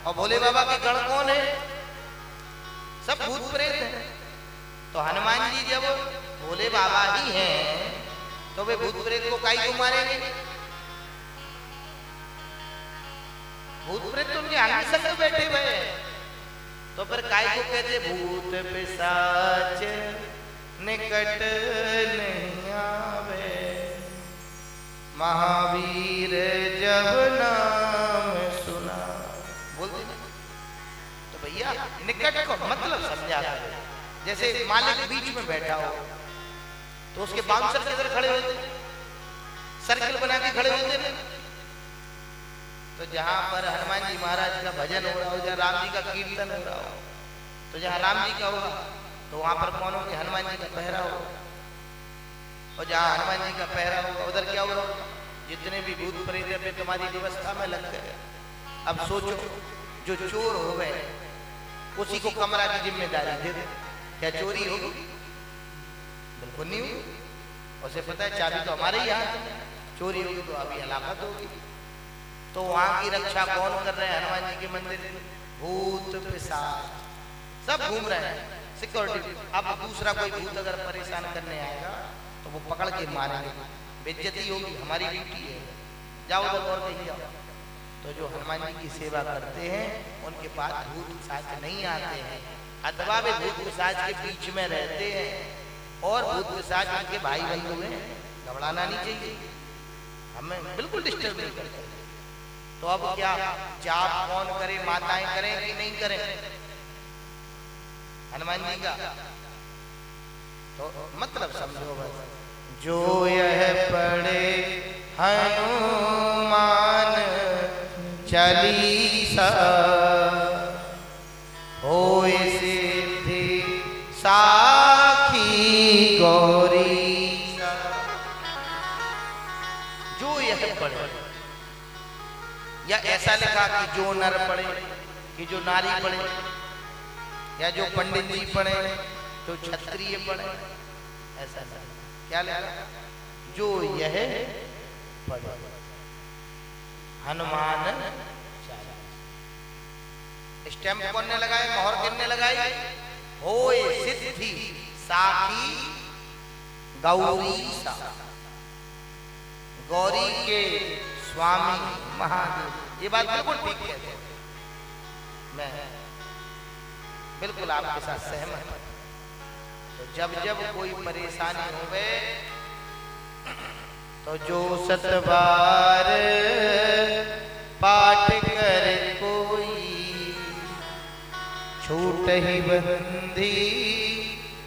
Speaker 1: और भोले बाबा के गण कौन है? सब भूत प्रेत हैं। तो हनुमान जी जब भोले बाबा ही हैं तो वे भूत प्रेत को काई को मारेंगे? भूत प्रेत तो उनके आगे संग बैठे हुए हैं, तो फिर काय को कहते भूत पिशाच निकट नहीं आवे, महावीर जब नाम सुना। बोलते ना तो भैया निकट को मतलब समझा करो। जैसे मालिक बीच में बैठा हो तो उसके बाउंसर किधर खड़े होते, सर्किल बना के खड़े होते ना। तो जहां पर हनुमान जी महाराज का भजन हो रहा हो, जहाँ राम जी का कीर्तन हो रहा हो, तो जहाँ राम जी का होगा तो वहां पर कौन हो कि हनुमान जी का पहरा हो। और जहाँ हनुमान जी का पहरा होगा उधर क्या होगा? जितने भी भूत प्रेत पे तुम्हारी व्यवस्था में लग गए। अब सोचो जो चोर हो गए उसी को कमरा की जिम्मेदारी दे दे, क्या चोरी होगी? बिल्कुल नहीं होगी। उसे पता है चाबी तो हमारे ही हाथ है, चोरी होगी तो अभी हलाकत होगी। तो वहां की रक्षा कौन कर रहे हैं? हनुमान जी के मंदिर में भूत पिशाच सब घूम रहे हैं, सिक्योरिटी। अब दूसरा कोई भूत अगर परेशान करने आएगा तो वो पकड़ के मारेंगे, बेइज्जती होगी, हमारी ड्यूटी है, जाओ उधर और कहीं जाओ। तो जो हनुमान जी की सेवा करते हैं उनके पास भूत पिशाच नहीं आते हैं, अथवा वे भूत पिशाच के बीच में रहते हैं और भूत पिशाच उनके भाई बंधु हैं। घबराना नहीं चाहिए, हमें बिल्कुल डिस्टर्ब नहीं करते। तो अब क्या जाप कौन करे? माताएं करें कि नहीं करें हनुमान जी का? तो मतलब समझो बस, जो यह पढ़े हनुमान चालीसा होए सिद्धि साखी गौरी। जो यह पढ़े, या ऐसा लिखा कि जो नर पढ़े, कि जो नारी पढ़े, या जो पंडित जी पढ़े, जो क्षत्रिय पढ़े, ऐसा नहीं। क्या लिखा? जो यह पढ़े हनुमान चालीसा। स्टैम्प कौन ने लगाए? मोहर किसने लगाई? होए सिद्धि साखी गौरी सा। गौरी के स्वामी महादेव। ये बात बिल्कुल ठीक है, मैं बिल्कुल आपके साथ सहमत हूं। तो जब जब कोई परेशानी होवे तो जो 7 बार पाठ करे कोई, छूट ही बंदी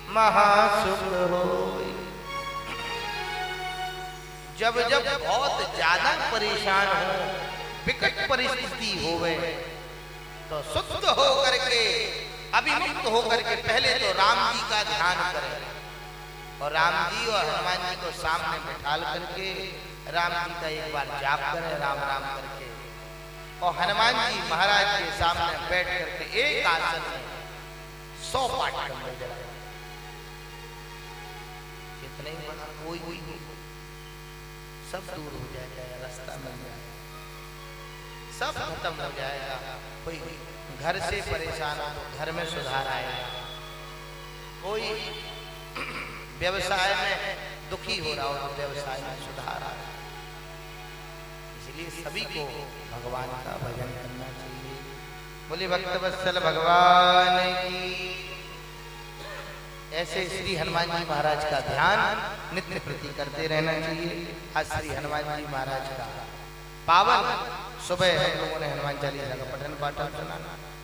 Speaker 1: महासुख होई। जब जब बहुत ज्यादा परेशान हो, विकट परिस्थिति होवे, तो शुद्ध हो करके, अभिमुक्त हो करके पहले तो राम जी का ध्यान करें। और राम जी और हनुमान जी को सामने बिठाल करके राम जी का एक बार जाप करें राम राम करके, और हनुमान जी महाराज के सामने बैठ करके एक आसन में 100 पाठ कर ले। कितने बड़ा कोई भी सब दूर हो जाएगा, रास्ता मिल जाएगा, सब खत्म हो जाएगा। कोई घर से परेशान हो तो घर में सुधार आएगा, कोई व्यवसाय में दुखी हो रहा हो तो व्यवसाय में सुधार आएगा। इसलिए सभी को भगवान का भजन करना चाहिए। बोले भक्तवत्सल भगवान की। ऐसे श्री हनुमान जी महाराज का ध्यान नित्य प्रति करते रहना चाहिए। आज श्री हनुमान जी महाराज का पावन सुबह हम लोगों ने हनुमान चालीसा का पठन पाठन सुना।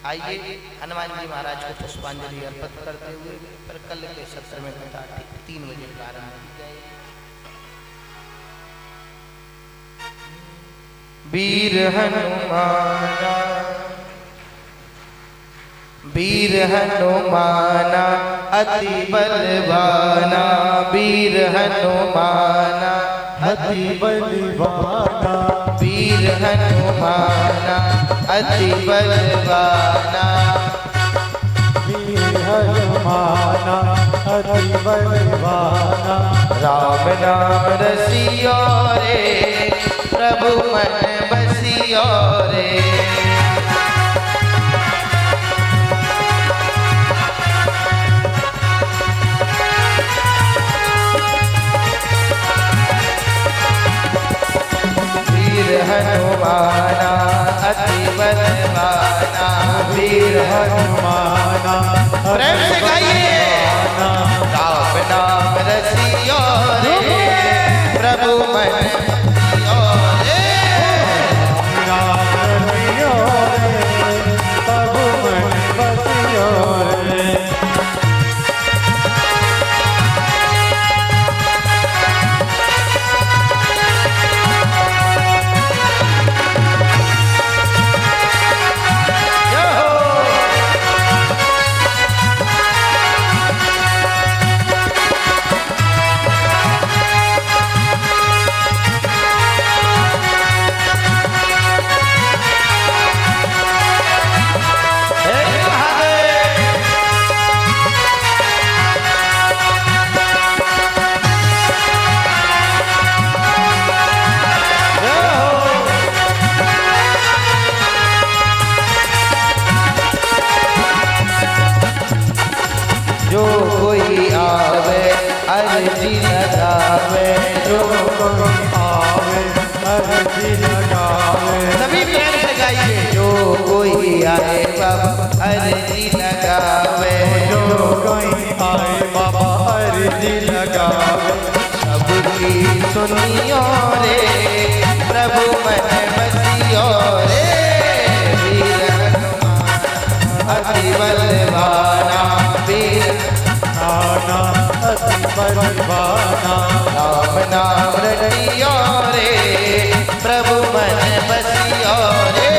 Speaker 1: आइए हनुमान जी महाराज को पुष्पांजलि अर्पित करते हुए फिर कल के सत्र में कथा 3 बजे प्रारंभ की जाएगी। वीर हनुमाना वीर हनुमाना अति बलवाना, वीर हनुमाना
Speaker 2: अति बलवाना,
Speaker 1: वीर हनुमाना अति बलवाना,
Speaker 2: वीर हनुमाना अति बलवाना।
Speaker 1: राम नाम रसियो रे प्रभु मन बसियो रे। वीर हनुमाना अति बलवाना, वीर
Speaker 2: हनुमाना
Speaker 1: प्रेम से गाइए। राम नाम रसियो रे प्रभु मन बसियो रे।
Speaker 2: राम रसियो रे प्रभु मन बसियो रे। जो कोई आवे अर्जी लगावे, जो कोई आवे अर्जी लगावे।
Speaker 1: सभी प्रेम से गाइए। जो कोई आए बाबा अर्जी लगावे,
Speaker 2: जो कोई आए बाबा अर्जी लगावे।
Speaker 1: सबकी सुनियो रे प्रभु मन बसियो रे। वीर हनुमान अति बलवाना, वीर
Speaker 2: नाना अति बलवाना।
Speaker 1: राम नाम रटियो रे प्रभु मन बसियो रे।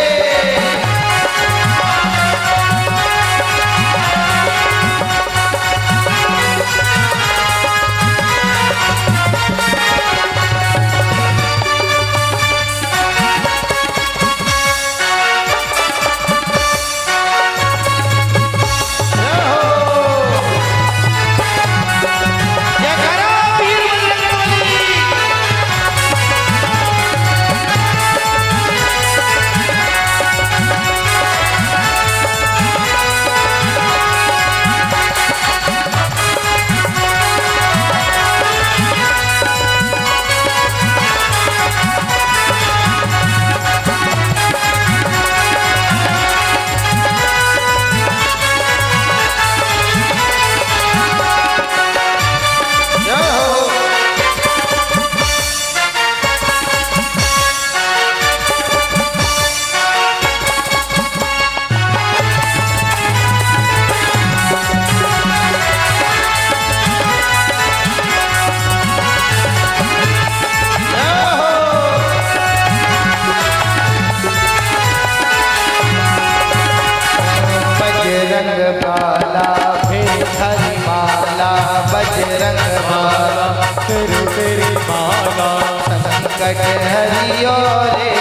Speaker 1: बजरंग माला फिर हरि माला, बजरंग माला
Speaker 2: फिर तेरी माला।
Speaker 1: संकट हरियो रे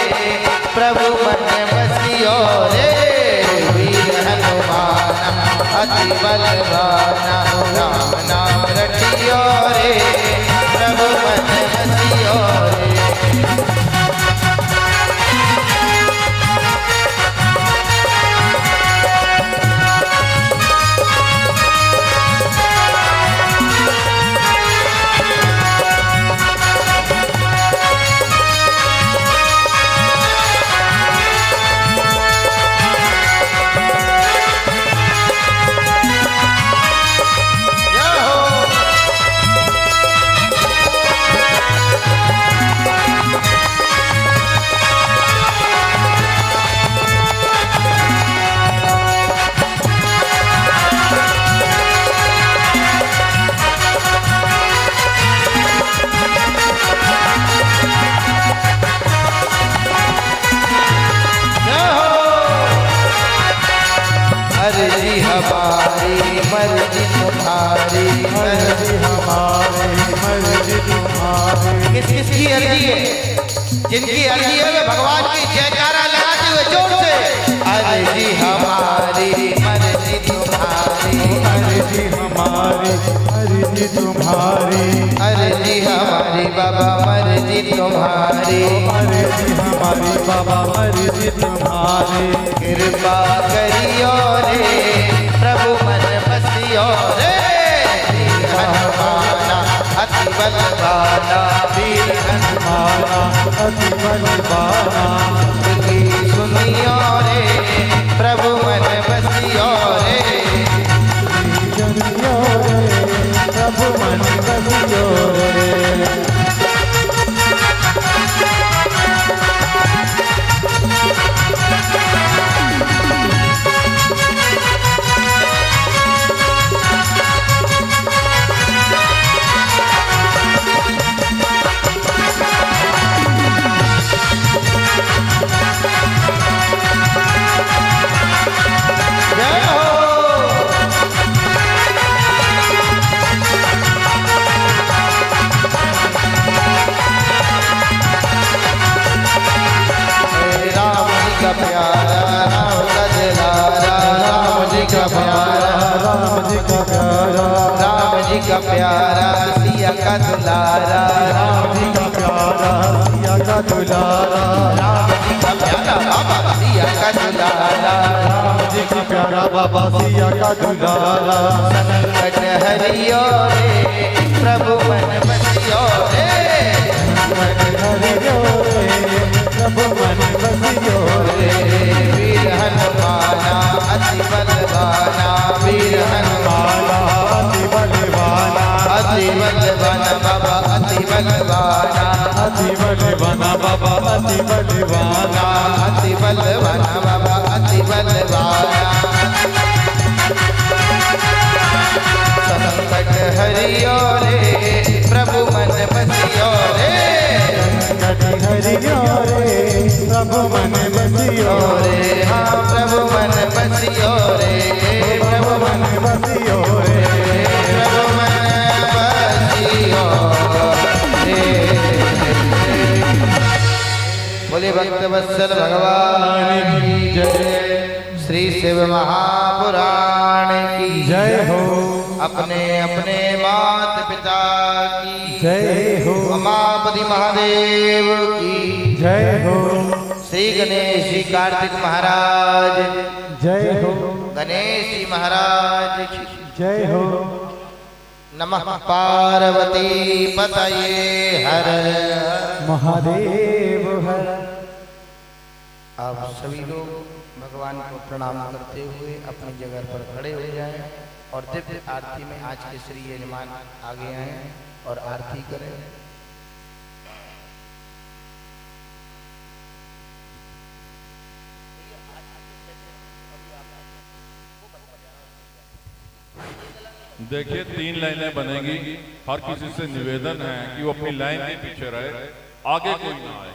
Speaker 1: प्रभु मन बसियो रे। वीर हनुमान अति बलवाना, राम नाम रटियो रे प्रभु मन बसियो रे। अर्जी हमारी मर्जी तुम्हारी,
Speaker 2: अर्जी हमारी मर्जी तुम्हारी।
Speaker 1: किस किस की अर्जी है? जिनकी अर्जी है वे भगवान की जयकारा लगाते हुए जोर से। अर्जी हमारी मर्जी तुम्हारी,
Speaker 2: अर्जी हमारी मर्जी तुम्हारी,
Speaker 1: अर्जी हमारी बाबा मर्जी तुम्हारी,
Speaker 2: मर्जी हमारी बाबा मर्जी तुम्हारी।
Speaker 1: कृपा करियो रे प्रभु मन बसियो रे, वीर हनुमाना अति बलवाना, वीर हनुमाना
Speaker 2: अति बलवाना।
Speaker 1: की सुनियो रे प्रभु मन बसियो रे,
Speaker 2: जनियो रे प्रभु मन बसियो रे।
Speaker 1: जय हो राम जी का प्यारा राम का दुलारा, राम जी का प्यारा
Speaker 2: राम जी का प्यारा,
Speaker 1: राम जी का प्यारा सिया का दुलारा,
Speaker 2: राम जी का प्यारा सिया का दुलारा,
Speaker 1: राम जी का प्यारा बाबा सिया का दुलारा,
Speaker 2: राम जी का प्यारा बाबा सिया का दुलारा।
Speaker 1: संकट हरियो रे प्रभु मन बसियो रे,
Speaker 2: हरियो रे प्रभु मन बसियो रे।
Speaker 1: वीर हनुमाना अति बलवाना, वीर हनुमाना
Speaker 2: अति बलवाना,
Speaker 1: अति बलवाना बाबा अति बलवाना,
Speaker 2: अति बलवाना बाबा अति बलवाना,
Speaker 1: अति बलवाना बाबा अति बलवाना। संकट हरियो रे प्रभु मन बसियो रे,
Speaker 2: कटि हरियो रे प्रभु मन बसियो रे।
Speaker 1: रे हाँ प्रभु मन बसियो रे, प्रभु मन
Speaker 2: बसियो रे,
Speaker 1: प्रभु मन बसियो रे। बोले भक्त वत्सल भगवान की जय, श्री शिव महापुराण की
Speaker 2: जय हो,
Speaker 1: अपने अपने मात पिता की
Speaker 2: जय हो,
Speaker 1: उमापति महादेव की
Speaker 2: जय हो,
Speaker 1: श्री गणेश जी कार्तिक महाराज,
Speaker 2: जय हो,
Speaker 1: गणेश जी महाराज की
Speaker 2: जय हो।
Speaker 1: नमः पार्वती पतये हर
Speaker 2: महादेव हर।
Speaker 1: आप सभी लोग भगवान को प्रणाम करते हुए अपनी जगह पर खड़े हो जाएं और दिव्य आरती में आज के श्री यजमान आगे आए और आरती करें।
Speaker 3: देखिए 3 लाइनें बनेगी, हर किसी से निवेदन है कि वो अपनी लाइन के पीछे रहे, आगे कोई ना आए।